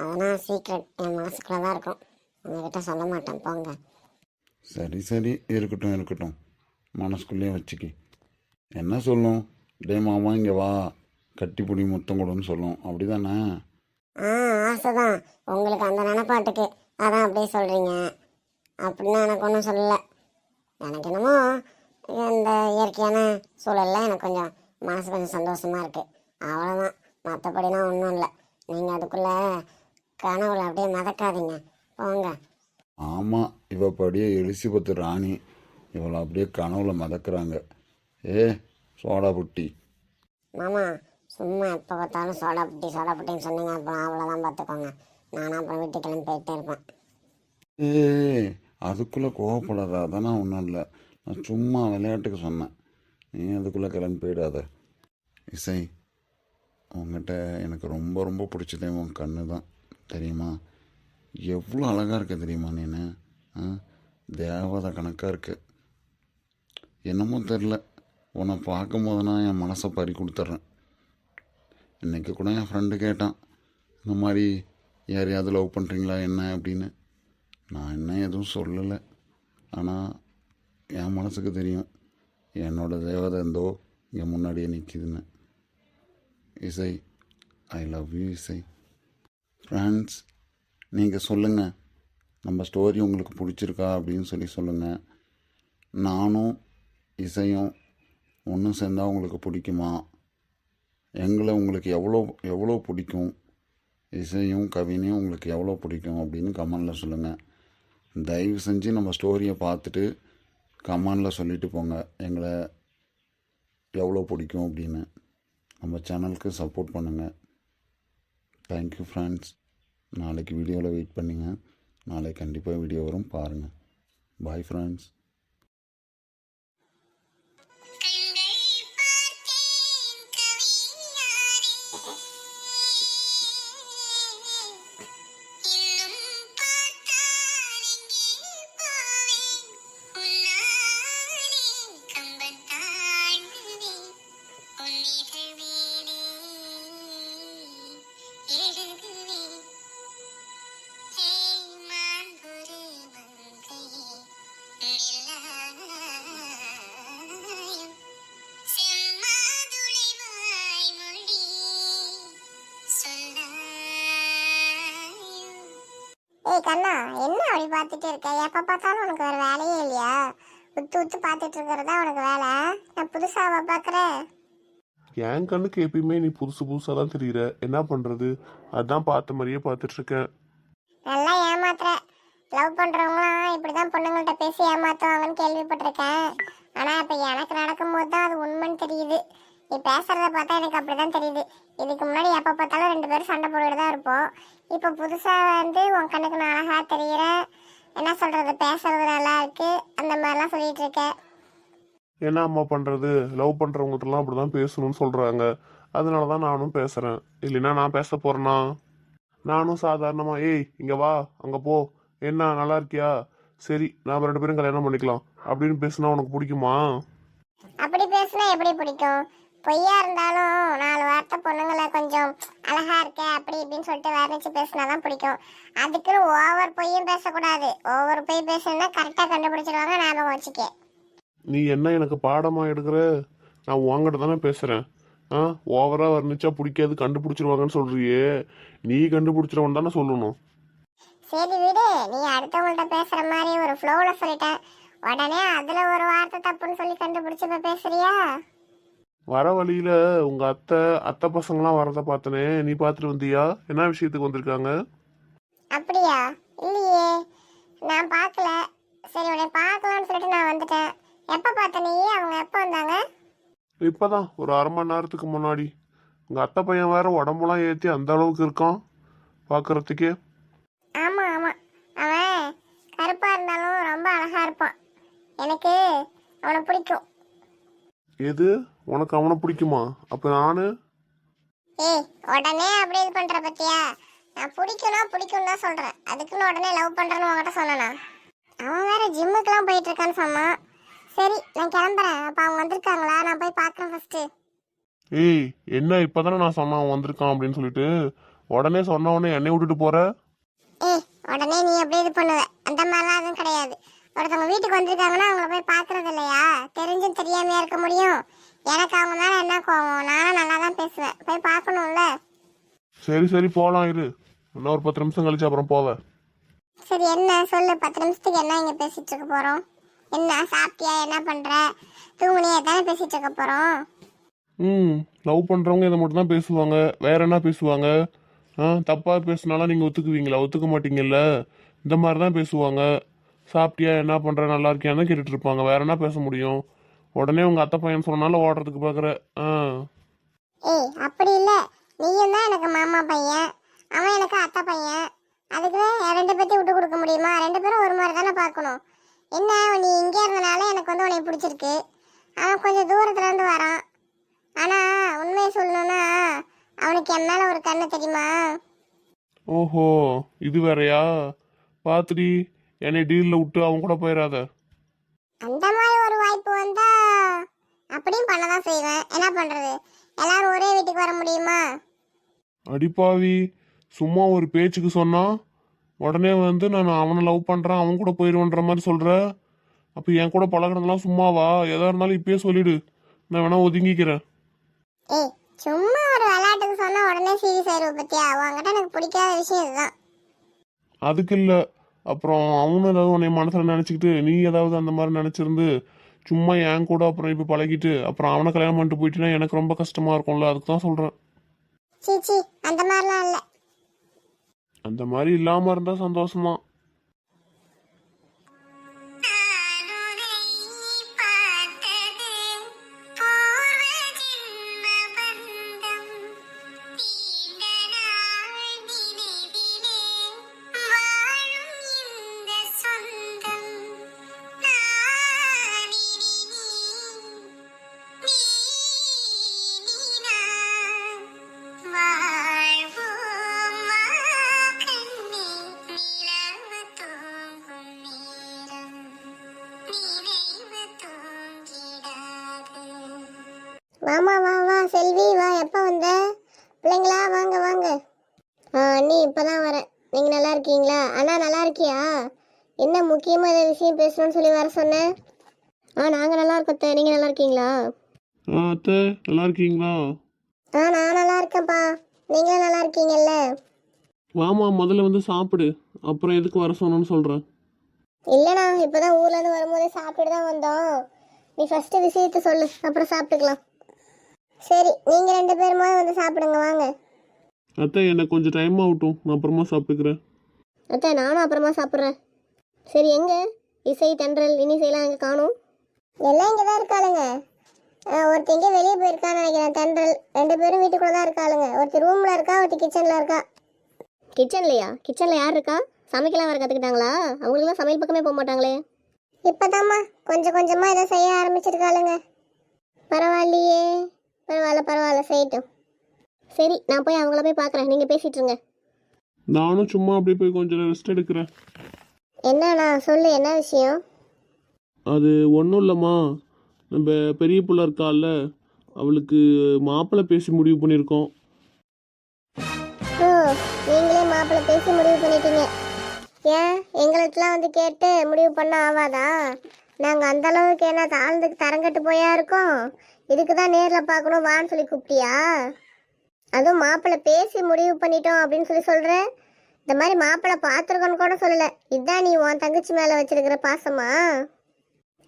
அதெல்லாம் சீக்ரெட், என் மனசுக்குள்ளே தான் இருக்கும். உங்ககிட்ட சொல்ல மாட்டேன், போங்க. சரி சரி இருக்கட்டும், மனசுக்குள்ளேயே வச்சுக்கி. என்ன சொல்லும்? டே மாமா இங்கே வா, கட்டிப்பிடி முத்தம் கொடுன்னு சொல்லும், அப்படி தானே? ஆசை தான் உங்களுக்கு அந்த நினைப்பாட்டுக்கு, அதான் அப்படியே சொல்கிறீங்க. அப்படின்னு எனக்கு ஒன்றும் சொல்லலை. எனக்கு என்னமோ இந்த இயற்கையான சூழலில் எனக்கு கொஞ்சம் மனசு கொஞ்சம் சந்தோஷமாக இருக்குது, அவ்வளோதான். மற்றபடினா ஒன்றும் இல்லை. நீங்கள் அதுக்குள்ளே கனவுல அப்படியே மதக்காதீங்க, போங்க. ஆமாம், இவ படியே எலிசபெத் ராணி, இவளை அப்படியே கனவுல மிதக்குறாங்க. ஏ சோடா புட்டி. மாமா சும்மா எப்போ பார்த்தாலும் சோடா புட்டின்னு சொன்னீங்க, அப்புறம் அவ்வளோதான் பார்த்துக்கோங்க. நானும் அப்புறம் வீட்டுக்கு கிளம்பி போயிட்டே இருப்பேன். ஏய் அதுக்குள்ளே கோவப்படாத, அதெல்லாம் ஒன்றும் இல்லை. நான் சும்மா விளையாட்டுக்கு சொன்னேன். நீ அதுக்குள்ளே கிளம்பி போயிடாத. இசை, உங்ககிட்ட எனக்கு ரொம்ப ரொம்ப பிடிச்சதே உன் கண்ணு தான் தெரியுமா? எவ்வளோ அழகாக இருக்க தெரியுமா நீனு? தேவதை கணக்காக இருக்கு. என்னமோ தெரில, உன்னை பார்க்கும் போதுனா என் மனசை பறி கொடுத்துட்றேன். இன்றைக்கி கூட என் ஃப்ரெண்டு கேட்டான், இந்த மாதிரி யாரையாவது லவ் பண்ணுறீங்களா என்ன அப்படின்னு. நான் என்ன எதுவும் சொல்லலை. ஆனால் என் மனசுக்கு தெரியும் என்னோட தேவதை எந்தோ இங்கே முன்னாடியே நிற்கிதுன்னு. இசை, ஐ லவ் யூ இசை. ஃப்ரெண்ட்ஸ், நீங்கள் சொல்லுங்கள், நம்ம ஸ்டோரி உங்களுக்கு பிடிச்சிருக்கா அப்படின்னு சொல்லி சொல்லுங்கள். நானும் இசையும் ஒன்று சேர்ந்தா உங்களுக்கு பிடிக்குமா? எங்களை உங்களுக்கு எவ்வளோ பிடிக்கும்? இசையும் கவினையும் உங்களுக்கு எவ்வளோ பிடிக்கும் அப்படின்னு கமெண்டில் சொல்லுங்கள். தயவு செஞ்சு நம்ம ஸ்டோரியை பார்த்துட்டு கமெண்டில் சொல்லிட்டு போங்க எங்களை எவ்வளோ பிடிக்கும் அப்படின்னு. நம்ம சேனலுக்கு சப்போர்ட் பண்ணுங்கள். Thank you friends. நாளைக்கு வீடியோவில் வெயிட் பண்ணுங்க. நாளைக்கு கண்டிப்பாக வீடியோ வரும், பாருங்கள். Bye friends. ஏய் கண்ணா, என்ன அப்படி பார்த்துட்டு இருக்க? எப்போ பார்த்தாலும் உனக்கு வேறு வேலையே இல்லையா? உத்து பார்த்துட்டு இருக்கிறதா உனக்கு வேலை? நான் புதுசாக பார்க்குறேன். என் கண்ணுக்கு எப்பயுமே நீ புதுசாக தான் தெரியுற. என்ன பண்ணுறது, அதான் பார்த்த மாதிரியே பார்த்துட்ருக்கேன். நல்லா ஏமாத்துற. லவ் பண்ணுறவங்களாம் இப்படி தான் பொண்ணுங்கள்ட்ட பேசி ஏமாற்றுவாங்கன்னு கேள்விப்பட்டிருக்கேன். ஆனால் இப்போ எனக்கு நடக்கும்போது தான் அது உண்மைன்னு தெரியுது. நீ பேசுகிறத பார்த்தா எனக்கு அப்படி தான் தெரியுது. இதுக்கு முன்னாடி எப்போ பார்த்தாலும் 2 பேரும் சண்டை போட்டுக்கிட்டு தான் இருப்போம். இப்போ புதுசாக உன் கண்ணுக்கு நான் அழகாக தெரிகிறேன். என்ன சொல்கிறது, பேசுறது நல்லா இருக்கு, அந்த மாதிரிலாம் சொல்லிட்டு இருக்கேன். என்ன அம்மா பண்ணுறது, லவ் பண்ணுறவங்கள்ட்டலாம் அப்படி தான் பேசணும்னு சொல்கிறாங்க. அதனால தான் நானும் பேசுகிறேன். இல்லைன்னா நான் பேச போகிறேன்னா? நானும் சாதாரணமாக ஏய் இங்கே வா அங்கே போ, என்ன நல்லா இருக்கியா, சரி நாம் 2 பேரும் கல்யாணம் பண்ணிக்கலாம் அப்படின்னு பேசுனா உனக்கு பிடிக்குமா? அப்படி பேசுனா எப்படி பிடிக்கும்? பொய்யா இருந்தாலும் 4 வார்த்தை பொண்ணுங்களை கொஞ்சம் அழகா இருக்க அப்படி இப்படின்னு சொல்லிட்டு வர்ணிச்சு பேசினாதான் பிடிக்கும். அதுக்குன்னு ஓவர் பொய்யும் பேசக்கூடாது. ஓவர் பொய் பேசணும்னா கரெக்டாக கண்டுபிடிச்சிருவாங்க, ஞாபகம் வச்சுக்க. நீ என்ன எனக்கு பாடமாக எடுக்கிற? நான் உங்ககிட்ட தானே பேசுகிறேன். ஓவராக வர்ணிச்சா பிடிக்காது, கண்டுபிடிச்சிருவாங்கன்னு சொல்கிறியே. நீ கண்டுபிடிச்சிருவன் தானே சொல்லணும். சரி விடு, நீ அடுத்தவங்கள்ட்ட பேசுற மாதிரி ஒரு ஃப்ளோவில் சொல்லிட்டேன். உடனே அதில் ஒரு வார்த்தை தப்புன்னு சொல்லி கண்டுபிடிச்சி இப்போ பேசுறியா? வர வழியில் உங்கள் அத்தை பசங்களாம் வரதை பார்த்தனே, நீ பார்த்துட்டு வந்தியா? என்ன விஷயத்துக்கு வந்திருக்காங்க? அப்படியா? இல்லையே, நான் பார்க்கல. சரி, உன்னை பார்க்கலாம்னு சொல்லிட்டு நான் வந்துட்டேன். எப்போ பார்த்த நீ? அவங்க எப்போ வந்தாங்க? இப்போதான் ஒரு 1/2 மணி நேரத்துக்கு முன்னாடி. உங்கள் அத்தை பையன் வேற உடம்புலாம் ஏற்றி அந்த அளவுக்கு இருக்கான் பார்க்குறதுக்கே. ஆமாம் ஆமாம், அவன் கருப்பாக இருந்தாலும் ரொம்ப அழகாக இருப்பான். எனக்கு அவனை பிடிக்கும். எது, உனக்கு அவனை பிடிக்குமா? அப்போ நான் ஏய், உடனே அப்படி இது பண்ணுற பத்தியா? நான் பிடிக்கும் தான் சொல்கிறேன். அதுக்குன்னு உடனே லவ் பண்ணுறேன்னு உங்ககிட்ட சொன்னானா? அவன் வேற ஜிம்முக்கெலாம் போயிட்டு இருக்கான்னு சொன்னான். சரி, நான் கிளம்புறேன். அப்போ அவங்க வந்திருக்காங்களா? நான் போய் பார்க்குறேன் ஃபஸ்ட்டு. ஏய் என்ன, இப்போதானே நான் சொன்னேன் அவன் வந்திருக்கான் அப்படின்னு சொல்லிட்டு, உடனே சொன்ன உடனே என்னை விட்டுட்டு போற? ஏய், உடனே நீ எப்படி இது பண்ணுவ? அந்த மாதிரிலாம் எதுவும் கிடையாது. ஒருத்தவங்க வீட்டுக்கு வந்திருக்காங்கன்னா அவங்கள போய் பார்க்கறது இல்லையா? தெரிஞ்சும் தெரியாமையா இருக்க முடியும்? எனக்கு அவங்க மேலே என்ன கோவம்? நானும் நல்லா தான் பேசுவேன். போய் பார்க்கணும்ல. சரி சரி போகலாம், இரு. இன்னும் ஒரு 10 நிமிஷம் கழிச்சு அப்புறம் போவேன். சரி, என்ன சொல்லு. 10 நிமிஷத்துக்கு என்ன இங்கே பேசிட்டு இருக்க போகிறோம்? என்ன சாப்பிட்டியா, என்ன பண்ணுற, தூங்குனியா, தானே பேசிட்டு இருக்க போகிறோம். லவ் பண்ணுறவங்க இதை மட்டும் தான் பேசுவாங்க, வேற என்ன பேசுவாங்க? தப்பாக பேசுனாலும் நீங்கள் ஒத்துக்குவீங்களா? ஒத்துக்க மாட்டீங்கல்ல. இந்த மாதிரி தான் பேசுவாங்க. சாப்பிட்டியா, என்ன பண்ணுற, நல்லா இருக்கியான்னு தான் கேட்டுட்டு இருப்பாங்க. வேற என்ன பேச முடியும்? உடனே உங்கள் அத்தை பையன் சொன்னாலும் ஓடுறதுக்கு பார்க்குற. ஆ ஏய் அப்படி இல்லை, நீயும் தான் எனக்கு மாமா பையன், அவன் எனக்கு அத்தை பையன். அதுக்கு ரெண்டு பேர்த்தையும் விட்டு கொடுக்க முடியுமா? ரெண்டு பேரும் ஒரு மாதிரி தானே பார்க்கணும். என்ன நீ இங்கே இருந்தனால எனக்கு வந்து உன்னை பிடிச்சிருக்கு. அவன் கொஞ்சம் தூரத்துல இருந்து வரான். ஆனால் உண்மையை சொல்லணும்னா அவனுக்கு என் மேலே ஒரு கண்ணு தெரியுமா? ஓஹோ, இது வேறயா? பார்த்துடி, என்னை டீலில் விட்டு அவன் கூட போயிடாத. அந்த மாதிரி ஒரு வாய்ப்பு வந்தா அப்படியும் பண்ணதான் செய்வேன். என்ன பண்றது, எல்லாரும் ஒரே வீட்டுக்கு வர முடியுமா? அடிப்பாவி, சும்மா ஒரு பேச்சுக்கு சொன்னா உடனே வந்து நான் அவனை லவ் பண்ணுறேன், அவன் கூட போயிடுவேன்ற மாதிரி சொல்கிற. அப்போ என் கூட பழகிறதெல்லாம் சும்மாவா? எதா இருந்தாலும் இப்பயே சொல்லிடு, நான் வேணா ஒதுங்கிக்கிறேன். ஏய் சும்மா ஒரு விளையாட்டுக்கு சொன்னா உடனே சீரியஸ் ஆயிடுவ பத்தியா? உங்ககிட்ட எனக்கு பிடிக்காத விஷயம் இதுதான். அதுக்கு இல்லை, அப்புறம் அவனும் ஏதாவது உன்னை மனசில் நினச்சிக்கிட்டு நீ ஏதாவது அந்த மாதிரி நினச்சிருந்து சும்மா என் கூட அப்புறம் இப்போ பழகிட்டு அப்புறம் அவனை கல்யாணம் பண்ணிட்டு போயிட்டுனா எனக்கு ரொம்ப கஷ்டமாக இருக்கும்ல, அதுக்கு தான் சொல்கிறேன். சீச்சி அந்த மாதிரிலாம் இல்லை. அந்த மாதிரி இல்லாமல் இருந்தால் சந்தோஷமா. வாமா வா வா செல்வி வா, எப்போ வந்த? பிள்ளைங்களா வாங்க வாங்க. அண்ணி இப்போதான் வரேன். நீங்கள் நல்லா இருக்கீங்களா? அண்ணா நல்லா இருக்கியா? என்ன முக்கியமாக ஏதாவது விஷயம் பேசணும்னு சொல்லி வர சொன்னேன். நாங்கள் நல்லா இருக்கோம். நீங்கள் நல்லா இருக்கீங்களா? அத்தை நல்லா இருக்கீங்களா? நான் நல்லா இருக்கேன்ப்பா. நீங்களும் நல்லா இருக்கீங்கல்ல? வாமா, முதல்ல வந்து சாப்பிடு, அப்புறம் எதுக்கு வர சொன்னோன்னு சொல்கிறேன். இல்லைண்ணா, இப்போ தான் ஊர்லேருந்து வரும்போதே சாப்பிட்டுட்டு தான் வந்தோம். நீ ஃபஸ்ட்டு விஷயத்த சொல்லு, அப்புறம் சாப்பிட்டுக்கலாம். சரி, நீங்கள் ரெண்டு பேருமா வந்து சாப்பிடுங்க வாங்க. அத்தை எனக்கு கொஞ்சம் டைம் ஆகட்டும், நான் அப்புறமா சாப்பிட்டுக்கிறேன். அத்தை நானும் அப்புறமா சாப்பிட்றேன். சரி, எங்கே இசை தென்றல் இனிசைலாம் எங்கே காணும்? எல்லாம் இங்கே தான் இருக்காளுங்க. ஒருத்தர் எங்கே வெளியே போயிருக்கான்னு நினைக்கிறேன். தென்றல் ரெண்டு பேரும் வீட்டுக்குள்ளே தான் இருக்காளுங்க. ஒருத்தர் ரூமில் இருக்கா, ஒருத்தர் கிச்சனில் இருக்கா. கிச்சன்லையா? கிச்சனில் யார் இருக்கா? சமைக்கலாம் வேறு கற்றுக்கிட்டாங்களா? அவங்களுக்குலாம் சமையல் பக்கமே போக மாட்டாங்களே. இப்போதாம்மா கொஞ்சம் கொஞ்சமாக இதை செய்ய ஆரம்பிச்சிருக்காளுங்க. பரவாயில்லையே. பரவாயில்ல செய்யட்டும். சரி, நான் போய் அவங்கள போய் பார்க்குறேன், நீங்கள் பேசிட்டுருங்க. நானும் சும்மா அப்படியே போய் கொஞ்சம் ரெஸ்ட் எடுக்கிறேன். என்னண்ணா சொல்லு, என்ன விஷயம்? அது ஒன்றும் இல்லைம்மா, நம்ம பெரிய புள்ள இருக்கால, அவளுக்கு மாப்பிள்ளை பேசி முடிவு பண்ணியிருக்கோம். ஓ, நீங்களே மாப்பிள்ளை பேசி முடிவு பண்ணிட்டீங்க? ஏன் எங்களுக்கெல்லாம் வந்து கேட்டு முடிவு பண்ண ஆகாதா? நாங்கள் அந்த அளவுக்கு என்ன தாழ்ந்துக்கு தரங்கட்டு போயா இருக்கோம்? இதுக்கு தான் நேரில் பார்க்கணும் வான்னு சொல்லி கூப்பிட்டியா? அதுவும் மாப்பிள்ளை பேசி முடிவு பண்ணிட்டோம் அப்படின்னு சொல்லி சொல்கிற. இந்த மாதிரி மாப்பிள்ளை பார்த்துருக்கோன்னு கூட சொல்லலை. இதுதான் நீ உன் தங்கச்சி மேலே வச்சிருக்கிற பாசமா?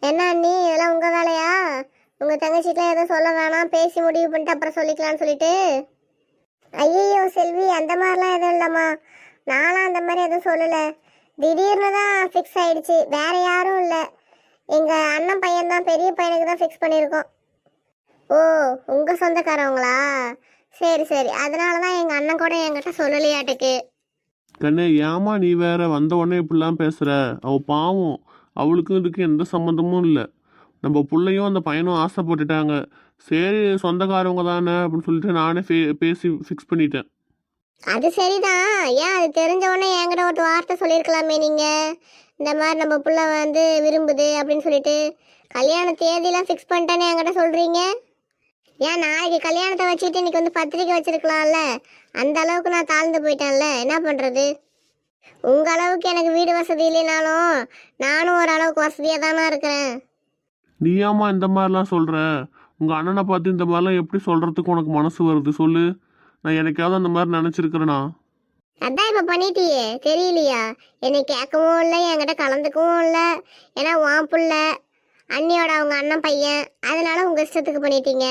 என்ன அண்ணி, இதெல்லாம் உங்கள் வேலையா? உங்கள் தங்கச்சிக்கெலாம் எதுவும் சொல்ல வேணாம், பேசி முடிவு பண்ணிட்டு அப்புறம் சொல்லிக்கலான்னு சொல்லிட்டு. ஐயோ செல்வி, அந்த மாதிரிலாம் எதுவும் இல்லைம்மா. நானும் அந்த மாதிரி எதுவும் சொல்லலை. திடீர்னு தான் ஃபிக்ஸ் ஆகிடுச்சு, வேறு யாரும் இல்லை. எங்கள் அண்ணன் பையன்தான், பெரிய பையனுக்கு தான் ஃபிக்ஸ் பண்ணியிருக்கோம். ஓ, உங்கள் சொந்தக்காரவங்களா? சரி சரி, அதனால தான் எங்கள் அண்ணன் கூட என்கிட்ட சொல்லலையாட்டுக்கு. கண்ணே, ஏமா நீ வேற வந்த உடனே இப்படிலாம் பேசுகிற? அவள் பாவம், அவளுக்கும் இதுக்கு எந்த சம்மந்தமும் இல்லை. நம்ம பிள்ளையும் அந்த பையனும் ஆசைப்பட்டுட்டாங்க. சரி, சொந்தக்காரவங்க தானே அப்படின்னு சொல்லிட்டு நானே பேசி ஃபிக்ஸ் பண்ணிட்டேன். அது சரிதான். ஏன் அது தெரிஞ்ச உடனே என்கிட்ட ஒரு வார்த்தை சொல்லியிருக்கலாமே நீங்கள். இந்த மாதிரி நம்ம புள்ள வந்து விரும்புது அப்படின்னு சொல்லிட்டு. கல்யாண தேதியெலாம் ஃபிக்ஸ் பண்ணிட்டேன்னு என்கிட்ட சொல்கிறீங்க. ஏன் நாளைக்கு கல்யாணத்தை வச்சுக்கிட்டு இன்னைக்கு வந்து பத்திரிக்கை வச்சிருக்கலாம்ல? அந்த அளவுக்கு நான் தாழ்ந்து போயிட்டேன்ல, என்ன பண்ணுறது? உங்கள் அளவுக்கு எனக்கு வீடு வசதி இல்லைனாலும் நானும் ஒரு அளவுக்கு வசதியாக தானே இருக்கிறேன். நீயாம்மா இந்த மாதிரிலாம் சொல்கிற? உங்கள் அண்ணனை பார்த்து இந்த மாதிரிலாம் எப்படி சொல்கிறதுக்கு உனக்கு மனசு வருது சொல்லு? நான் எனக்காவது அந்த மாதிரி நினச்சிருக்கிறேனா? அதான் இப்போ பண்ணிட்டியே, தெரியலையா? என்னை கேட்கவும் இல்லை, என்கிட்ட கலந்துக்கவும் இல்லை. ஏன்னா உன் புள்ள அண்ணியோட அவங்க அண்ணன் பையன், அதனால உங்கள் இஷ்டத்துக்கு பண்ணிட்டீங்க.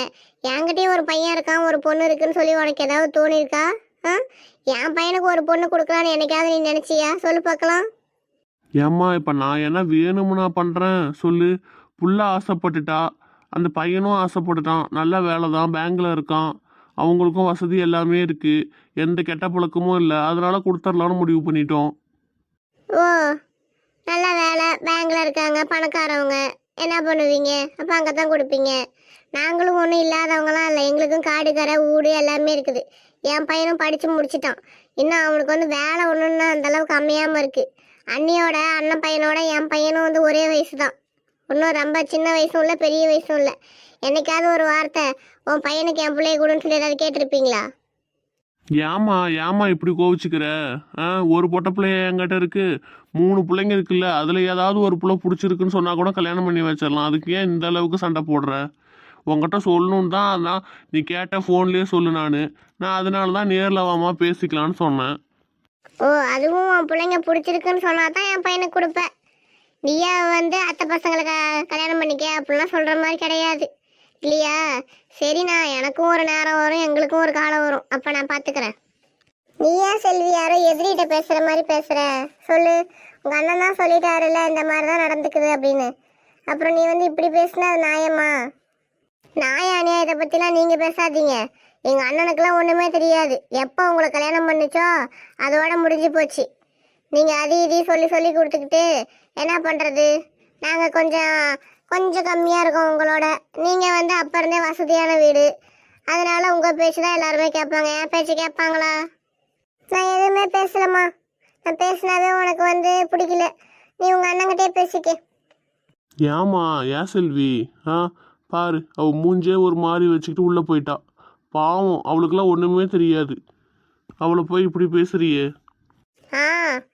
என்கிட்டயும் ஒரு பையன் இருக்கான், ஒரு பொண்ணு இருக்குன்னு சொல்லி உனக்கு ஏதாவது தோணியிருக்கா? என் பையனுக்கு ஒரு பொண்ணு கொடுக்கலான்னு என்னைக்காவது நீ நினச்சியா? சொல்லு பார்க்கலாம். ஏம்மா இப்போ நான் என்ன வேணும்னா பண்ணுறேன் சொல்லு. புள்ள ஆசைப்பட்டுட்டா, அந்த பையனும் ஆசைப்பட்டுட்டான். நல்ல வேலை தான், பேங்க்கில் இருக்கான். அவங்களுக்கும் வசதி எல்லாமே இருக்குது. எந்த கெட்ட பழக்கமும் இல்லை. அதனால கொடுத்துர்லான்னு முடிவு பண்ணிட்டோம். ஓ, நல்ல வேலை, பேங்க்ல இருக்காங்க, பணக்காரவங்க. என்ன பண்ணுவீங்க? அப்போ அங்கே தான் கொடுப்பீங்க. நாங்களும் ஒன்றும் இல்லாதவங்களாம் இல்லை. எங்களுக்கும் காடு கரை ஊடு எல்லாமே இருக்குது. என் பையனும் படித்து முடிச்சிட்டான். இன்னும் அவனுக்கு வந்து வேலை ஒன்றுன்னு அந்த அளவுக்கு அமையாமல் இருக்குது. அண்ணியோட அண்ணன் பையனோட என் பையனும் வந்து ஒரே வயசு தான். இன்னும் ரொம்ப சின்ன வயசும் இல்லை, பெரிய வயசும் இல்லை. என்னைக்காவது ஒரு வார்த்தை உன் பையனுக்கு என் பிள்ளைய கூடன்னு சொல்லி ஏதாவது கேட்டிருப்பீங்களா? ஏமா இப்படி கோவிச்சுக்கிற? ஒரு பொட்டை பிள்ளைய என்கிட்ட இருக்கு, 3 பிள்ளைங்க இருக்குல்ல. அதில் ஏதாவது ஒரு பிள்ளை பிடிச்சிருக்குன்னு சொன்னால் கூட கல்யாணம் பண்ணி வச்சிடலாம். அதுக்கு ஏன் இந்த அளவுக்கு சண்டை போடுற? உங்ககிட்ட சொல்லணும் தான், அதான் நீ கேட்ட ஃபோன்லேயே சொல்லு. நான் அதனால தான் நேரில் வாமா பேசிக்கலான்னு சொன்னேன். ஓ, அதுவும் உன் பிள்ளைங்க பிடிச்சிருக்குன்னு சொன்னா தான் என் பையனுக்கு கொடுப்பேன். நீயா வந்து அத்தை பசங்களை கல்யாணம் பண்ணிக்க அப்படிலாம் சொல்கிற மாதிரி கிடையாது இல்லையா? சரிண்ணா, எனக்கும் ஒரு நேரம் வரும், எங்களுக்கும் ஒரு காலம் வரும். அப்போ நான் பார்த்துக்கிறேன். நீயா செல்வி யாரோ எதிரிகிட்ட பேசுகிற மாதிரி பேசுகிற? சொல்லு. உங்கள் அண்ணன் தான் சொல்லிட்டாருல்ல இந்த மாதிரி தான் நடந்துக்குது அப்படின்னு. அப்புறம் நீ வந்து இப்படி பேசுனா அது நியாயமா? நியாயத்தை பற்றிலாம் நீங்கள் பேசாதீங்க. எங்கள் அண்ணனுக்கெல்லாம் ஒன்றுமே தெரியாது. எப்போ உங்களை கல்யாணம் பண்ணிச்சோ அதோட முடிஞ்சு போச்சு. நீங்கள் அது இதையும் சொல்லி கொடுத்துக்கிட்டு என்ன பண்ணுறது? நாங்கள் கொஞ்சம் கம்மியாக இருக்கோம் உங்களோட. நீங்கள் வந்து அப்போ இருந்தே வசதியான வீடு. அதனால உங்கள் பேச்சு தான் எல்லாருமே கேட்பாங்க. என் பேச்சு கேட்பாங்களா? நான் எதுவுமே பேசலம்மா. நான் பேசினாவே உனக்கு வந்து பிடிக்கல. நீ உங்கள் அண்ணங்கிட்டே பேசிக்க. ஏமா ஏன் செல்வி? பாரு, அவள் மூஞ்சே ஒரு மாதிரி வச்சுக்கிட்டு உள்ளே போயிட்டா. பாவம், அவளுக்கெல்லாம் ஒன்றுமே தெரியாது. அவளை போய் இப்படி பேசுறியே.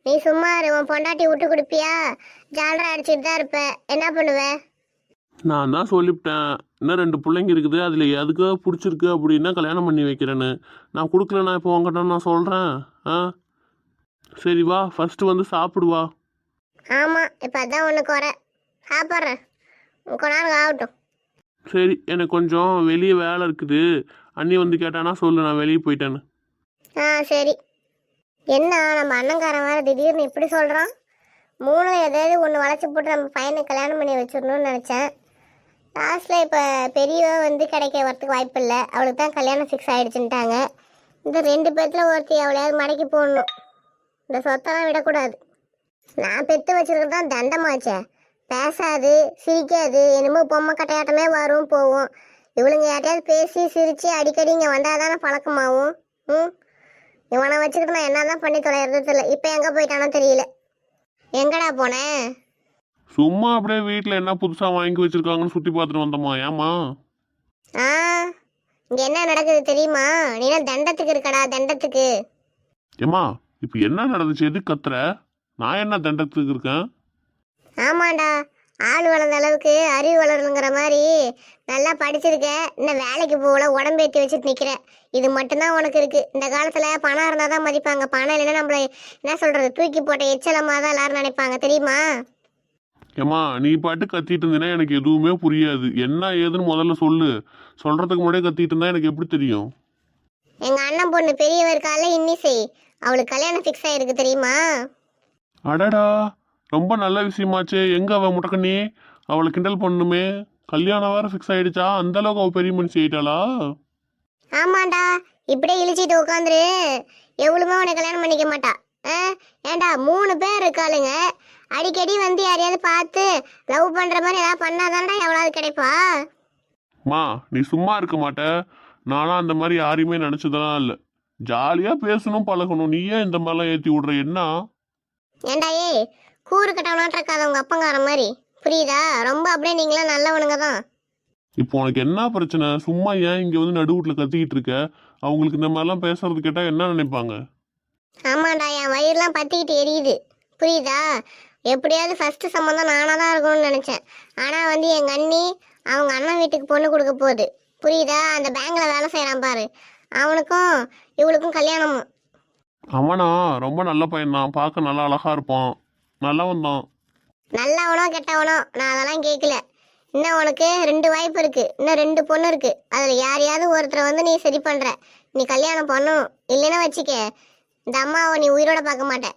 நீ சும்மா இரு. உன் பொண்டாட்டி விட்டு கொடுப்பியா? ஜாலரா அடிச்சுட்டு தான் இருப்ப. என்ன பண்ணுவ? நான் தான் சொல்லிவிட்டேன், இன்னும் 2 பிள்ளைங்க இருக்குது, அதில் எதுக்காக பிடிச்சிருக்கு அப்படின்னா கல்யாணம் பண்ணி வைக்கிறேன்னு. நான் கொடுக்கலண்ணா இப்போ உங்ககிட்ட நான் சொல்கிறேன். சரி வா, ஃபஸ்ட்டு வந்து சாப்பிடுவா. ஆமாம், இப்போ அதான் ஒன்று குறை. சாப்பிட்றேன், கொஞ்ச நேரம் ஆகட்டும். சரி, எனக்கு கொஞ்சம் வெளியே வேலை இருக்குது. அண்ணி வந்து கேட்டானா சொல்லு, நான் வெளியே போயிட்டேன்னு. சரி. என்ன நம்ம அண்ணங்காரன் வேறு திடீர்னு இப்படி சொல்கிறான்? 3 ஏதாவது ஒன்று வளைச்சி போட்டு நம்ம பையனுக்கு கல்யாணம் பண்ணி வச்சிடணும்னு நினச்சேன். லாஸ்ட்டில் இப்போ பெரியவ வந்து கிடைக்க வரத்துக்கு வாய்ப்பு இல்லை. அவளுக்கு தான் கல்யாணம் ஃபிக்ஸ் ஆகிடுச்சுன்ட்டாங்க. இந்த 2 பேர்த்தில் ஒருத்தி அவளையாவது மடக்கி போடணும். இந்த சொத்தெல்லாம் விடக்கூடாது. நான் பெற்று வச்சுருக்கிறது தான் தண்டமாச்சே. பேசாது, சிரிக்காது, என்னமோ பொம்மை கட்டையாட்டமே வரும் போகும். இவளுங்க யார்ட்டையாவது பேசி சிரித்து அடிக்கடி இங்கே வந்தால் தானே பழக்கமாகும். இவனை வச்சுக்கிட்டு நான் என்ன தான் பண்ணி தொலைகிறது தெரியல. இப்போ எங்கே போயிட்டானோ தெரியல. எங்கடா போனேன்? சும்மா அப்படியே வீட்டில் என்ன புதுசாக வாங்கி வச்சுருக்காங்கன்னு சுற்றி பார்த்துட்டு வந்தோம்மா. ஏம்மா? இங்கே என்ன நடக்குது தெரியுமா? நீனா தண்டத்துக்கு இருக்கடா, தண்டத்துக்கு. ஏம்மா, இப்போ என்ன நடந்துச்சு? எது கத்துற? நான் என்ன தண்டத்துக்கு இருக்கேன்? ஆமாண்டா, ஆள் வளர்ந்த அளவுக்கு அறிவு வளருங்கிற மாதிரி நல்லா படிச்சிருக்க. இன்னும் வேலைக்கு போகல, உடம்பேற்றி வச்சுட்டு நிற்கிற. இது மட்டும்தான் உனக்கு இருக்குது. இந்த காலத்தில் பணம் இருந்தால் தான் மதிப்பாங்க. பணம் இல்லைன்னா நம்மளை என்ன சொல்கிறது, தூக்கி போட்ட எச்சலமாக தான் எல்லாரும் நினைப்பாங்க தெரியுமா? ஏம்மா, நீ பாட்டு கத்திட்டு இருந்தீங்கன்னா எனக்கு எதுவுமே புரியாது. என்ன ஏதுன்னு முதல்ல சொல்லு. சொல்கிறதுக்கு முன்னாடியே கத்திட்டு இருந்தா எனக்கு எப்படி தெரியும்? எங்கள் அண்ணன் பொண்ணு பெரியவ இருக்கால இன்னிசை, அவளுக்கு கல்யாணம் ஃபிக்ஸ் ஆகிருக்கு தெரியுமா? அடடா, ரொம்ப நல்ல விஷயமாச்சே. எங்கே அவள் முட்டக்கண்ணி? அவளை கிண்டல் பண்ணுமே. கல்யாணம் வேறு ஃபிக்ஸ் ஆகிடுச்சா? அந்தளவுக்கு அவள் பெரிய மனுஷி ஆகிட்டாளா? ஆமாண்டா, இப்படியே இழிச்சிட்டு உட்காந்துரு. எவ்வளவுமே உன்னை கல்யாணம் பண்ணிக்க மாட்டா. ஏண்டா 3 பேர் இருக்காளுங்க. அடிக்கடி வந்து யாரையாவது பார்த்து லவ் பண்ணுற மாதிரி ஏதாவது பண்ணாதானடா எவ்வளவு கிடைப்பா? மா, நீ சும்மா இருக்க மாட்ட. நானும் அந்த மாதிரி யாரையுமே நினச்சதெல்லாம் இல்லை. ஜாலியாக பேசணும், பழகணும். நீ ஏன் இந்த மாதிரிலாம் ஏற்றி விட்ற? என்ன? ஏண்டா கூறு கட்டவனாட்டு இருக்காத உங்கள் அப்பங்கார மாதிரி, புரியுதா? ரொம்ப அப்படியே நீங்களாம் நல்லவனுங்க தான். இப்போ உனக்கு என்ன பிரச்சனை? சும்மா ஏன் இங்கே வந்து நடுவூட்டில் கத்திக்கிட்டு இருக்க? அவங்களுக்கு இந்த மாதிரிலாம் பேசுறது கேட்டால் என்ன நினைப்பாங்க? ஆமாண்டா, என் வயிறுலாம் பற்றிக்கிட்டு எரியுது, புரியுதா? எப்படியாவது ஃபஸ்ட்டு சம்மந்தம் நானாக தான் இருக்கணும்னு நினச்சேன். ஆனால் வந்து எங்கள் அண்ணி அவங்க அண்ணன் வீட்டுக்கு பொண்ணு கொடுக்க போகுது, புரியுதா? அந்த பேங்கில் வேலை செய்கிறான் பாரு, அவனுக்கும் இவளுக்கும் கல்யாணமும். அவனா ரொம்ப நல்ல பையன்தான், பார்க்க நல்லா அழகா இருப்பான், நல்லவன் தான். நல்லவனோ கெட்டவனோ நான் அதெல்லாம் கேட்கல. இன்னும் உனக்கு 2 வாய்ப்பு இருக்கு. இன்னும் 2 பொண்ணு இருக்கு. அதில் யாரையாவது ஒருத்தரை வந்து நீ சரி பண்ற. நீ கல்யாணம் பண்ணணும். இல்லைன்னா வச்சுக்க, இந்த அம்மாவை நீ உயிரோட பார்க்க மாட்டேன்.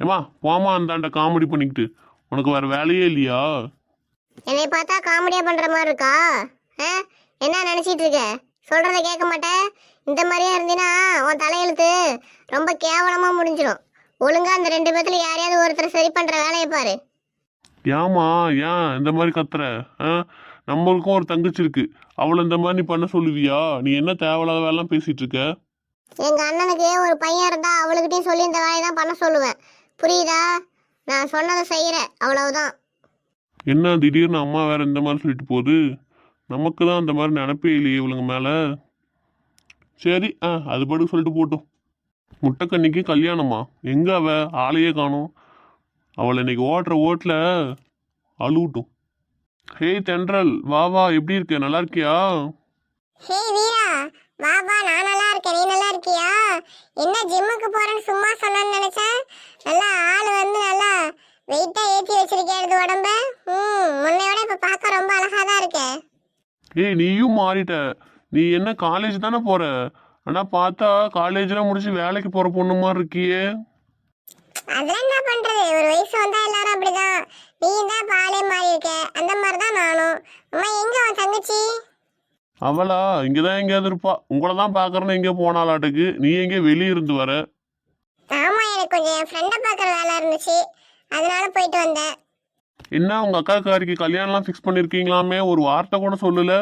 ஏமா போமா அந்தாண்ட காமெடி பண்ணிக்கிட்டு, உனக்கு வேறு வேலையே இல்லையா? என்னை பார்த்தா காமெடியாக பண்ணுற மாதிரி இருக்கா? ஆ, என்ன நினச்சிட்டு இருக்க? சொல்கிறத கேட்க மாட்டேன். இந்த மாதிரியா இருந்தீன்னா உன் தலையெழுத்து ரொம்ப கேவலமாக முடிஞ்சிடும். ஒழுங்கா அந்த 2 பேத்துல யாரையாவது ஒருத்தர் சரி பண்ணுற வேலையை பாரு. ஏமா ஏன் இந்த மாதிரி கத்துற? நம்மளுக்கும் ஒரு தங்கச்சி இருக்கு, அவளை இந்த மாதிரி நீ பண்ண சொல்லுவியா? நீ என்ன தேவையில்லாத வேலைலாம் பேசிட்டு இருக்க? எங்கள் அண்ணனுக்கு ஒரு பையன் இருந்தா அவளுக்கிட்டையும் சொல்லி இந்த வேலையை தான் பண்ண சொல்லுவேன். புரியுதா? நான் சொன்னதை செய்கிறேன், அவ்வளவுதான். என்ன திடீர்னு அம்மா வேற இந்த மாதிரி சொல்லிட்டு போகுது? நமக்கு தான் அந்த மாதிரி நினைப்பே இல்லையே இவளுங்க மேலே. சரி, அது பாட்டுக்கு சொல்லிட்டு போட்டோம். முட்டைக்கண்ணிக்கு கல்யாணமா? எங்கே அவ ஆளையே காணோம். அவளை இன்னைக்கு ஓட்டுற ஓட்டில் அழுவட்டும். ஹே தென்றல், வா வா, எப்படி இருக்க? நல்லா இருக்கியா? ஹே வீரா, வா வா, நான் நல்லா இருக்கேன். நீ நல்லா இருக்கியா? என்ன ஜிம்முக்கு போறேன்னு சும்மா சொன்னேன்னு நினைச்சேன். நல்லா ஆள் வந்து நல்லா வெயிட்டா ஏற்றி வச்சிருக்கேன் உடம்ப. முன்னையோட இப்ப பார்க்க ரொம்ப அழகா தான் இருக்க. ஏய், நீயும் மாறிட்ட. நீ என்ன காலேஜ் தானே போற? ஆனால் பார்த்தா காலேஜ்லாம் முடிச்சு வேலைக்கு போகிற பொண்ணு மாதிரி இருக்கியே. அதெல்லாம் என்ன பண்றது, ஒரு வயசு வந்தா எல்லாரும் அப்படிதான். நீ தான் பாலே மாறி இருக்க, அந்த மாதிரி தான் நானும். அம்மா, எங்க உன் தங்கச்சி? அவளா இங்கே தான் எங்கேயாவது இருப்பா. உங்களை தான் பார்க்குறேன்னு எங்கேயோ போனாலாட்டுக்கு. நீ எங்கேயோ வெளியே இருந்து வர? ஆமா, எனக்கு கொஞ்சம் என் ஃப்ரெண்டை பார்க்குற வேலை இருந்துச்சு, அதனால போயிட்டு வந்தேன். என்ன உங்கள் அக்காக்காரிக்கு கல்யாணம்லாம் ஃபிக்ஸ் பண்ணியிருக்கீங்களாமே, ஒரு வார்த்தை கூட சொல்லலை?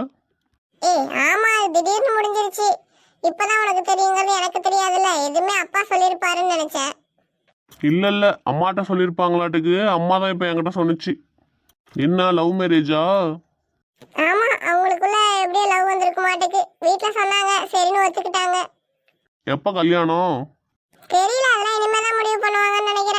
ஏய் ஆமா, அது திடீர்னு முடிஞ்சிருச்சு. இப்பதான் உனக்கு தெரியுங்கிறது எனக்கு தெரியாதுல்ல. எதுவுமே அப்பா சொல்லியிருப்பாருன்னு நினைச்சேன். இல்லை இல்லை, அம்மாட்ட சொல்லியிருப்பாங்களாட்டுக்கு. அம்மா தான் இப்போ என்கிட்ட சொன்னிச்சு. என்ன லவ் மேரேஜா? ஆமா, அவங்களுக்குள்ள எப்படியே லவ் வந்திருக்க மாட்டேக்கு. வீட்டுல சொன்னாங்க, சரின்னு ஒத்துக்கிட்டாங்க. எப்போ கல்யாணம்? தெரியல, அதெல்லாம் இனிமே தான் முடிவு பண்ணுவாங்கன்னு நினைக்கிறேன்.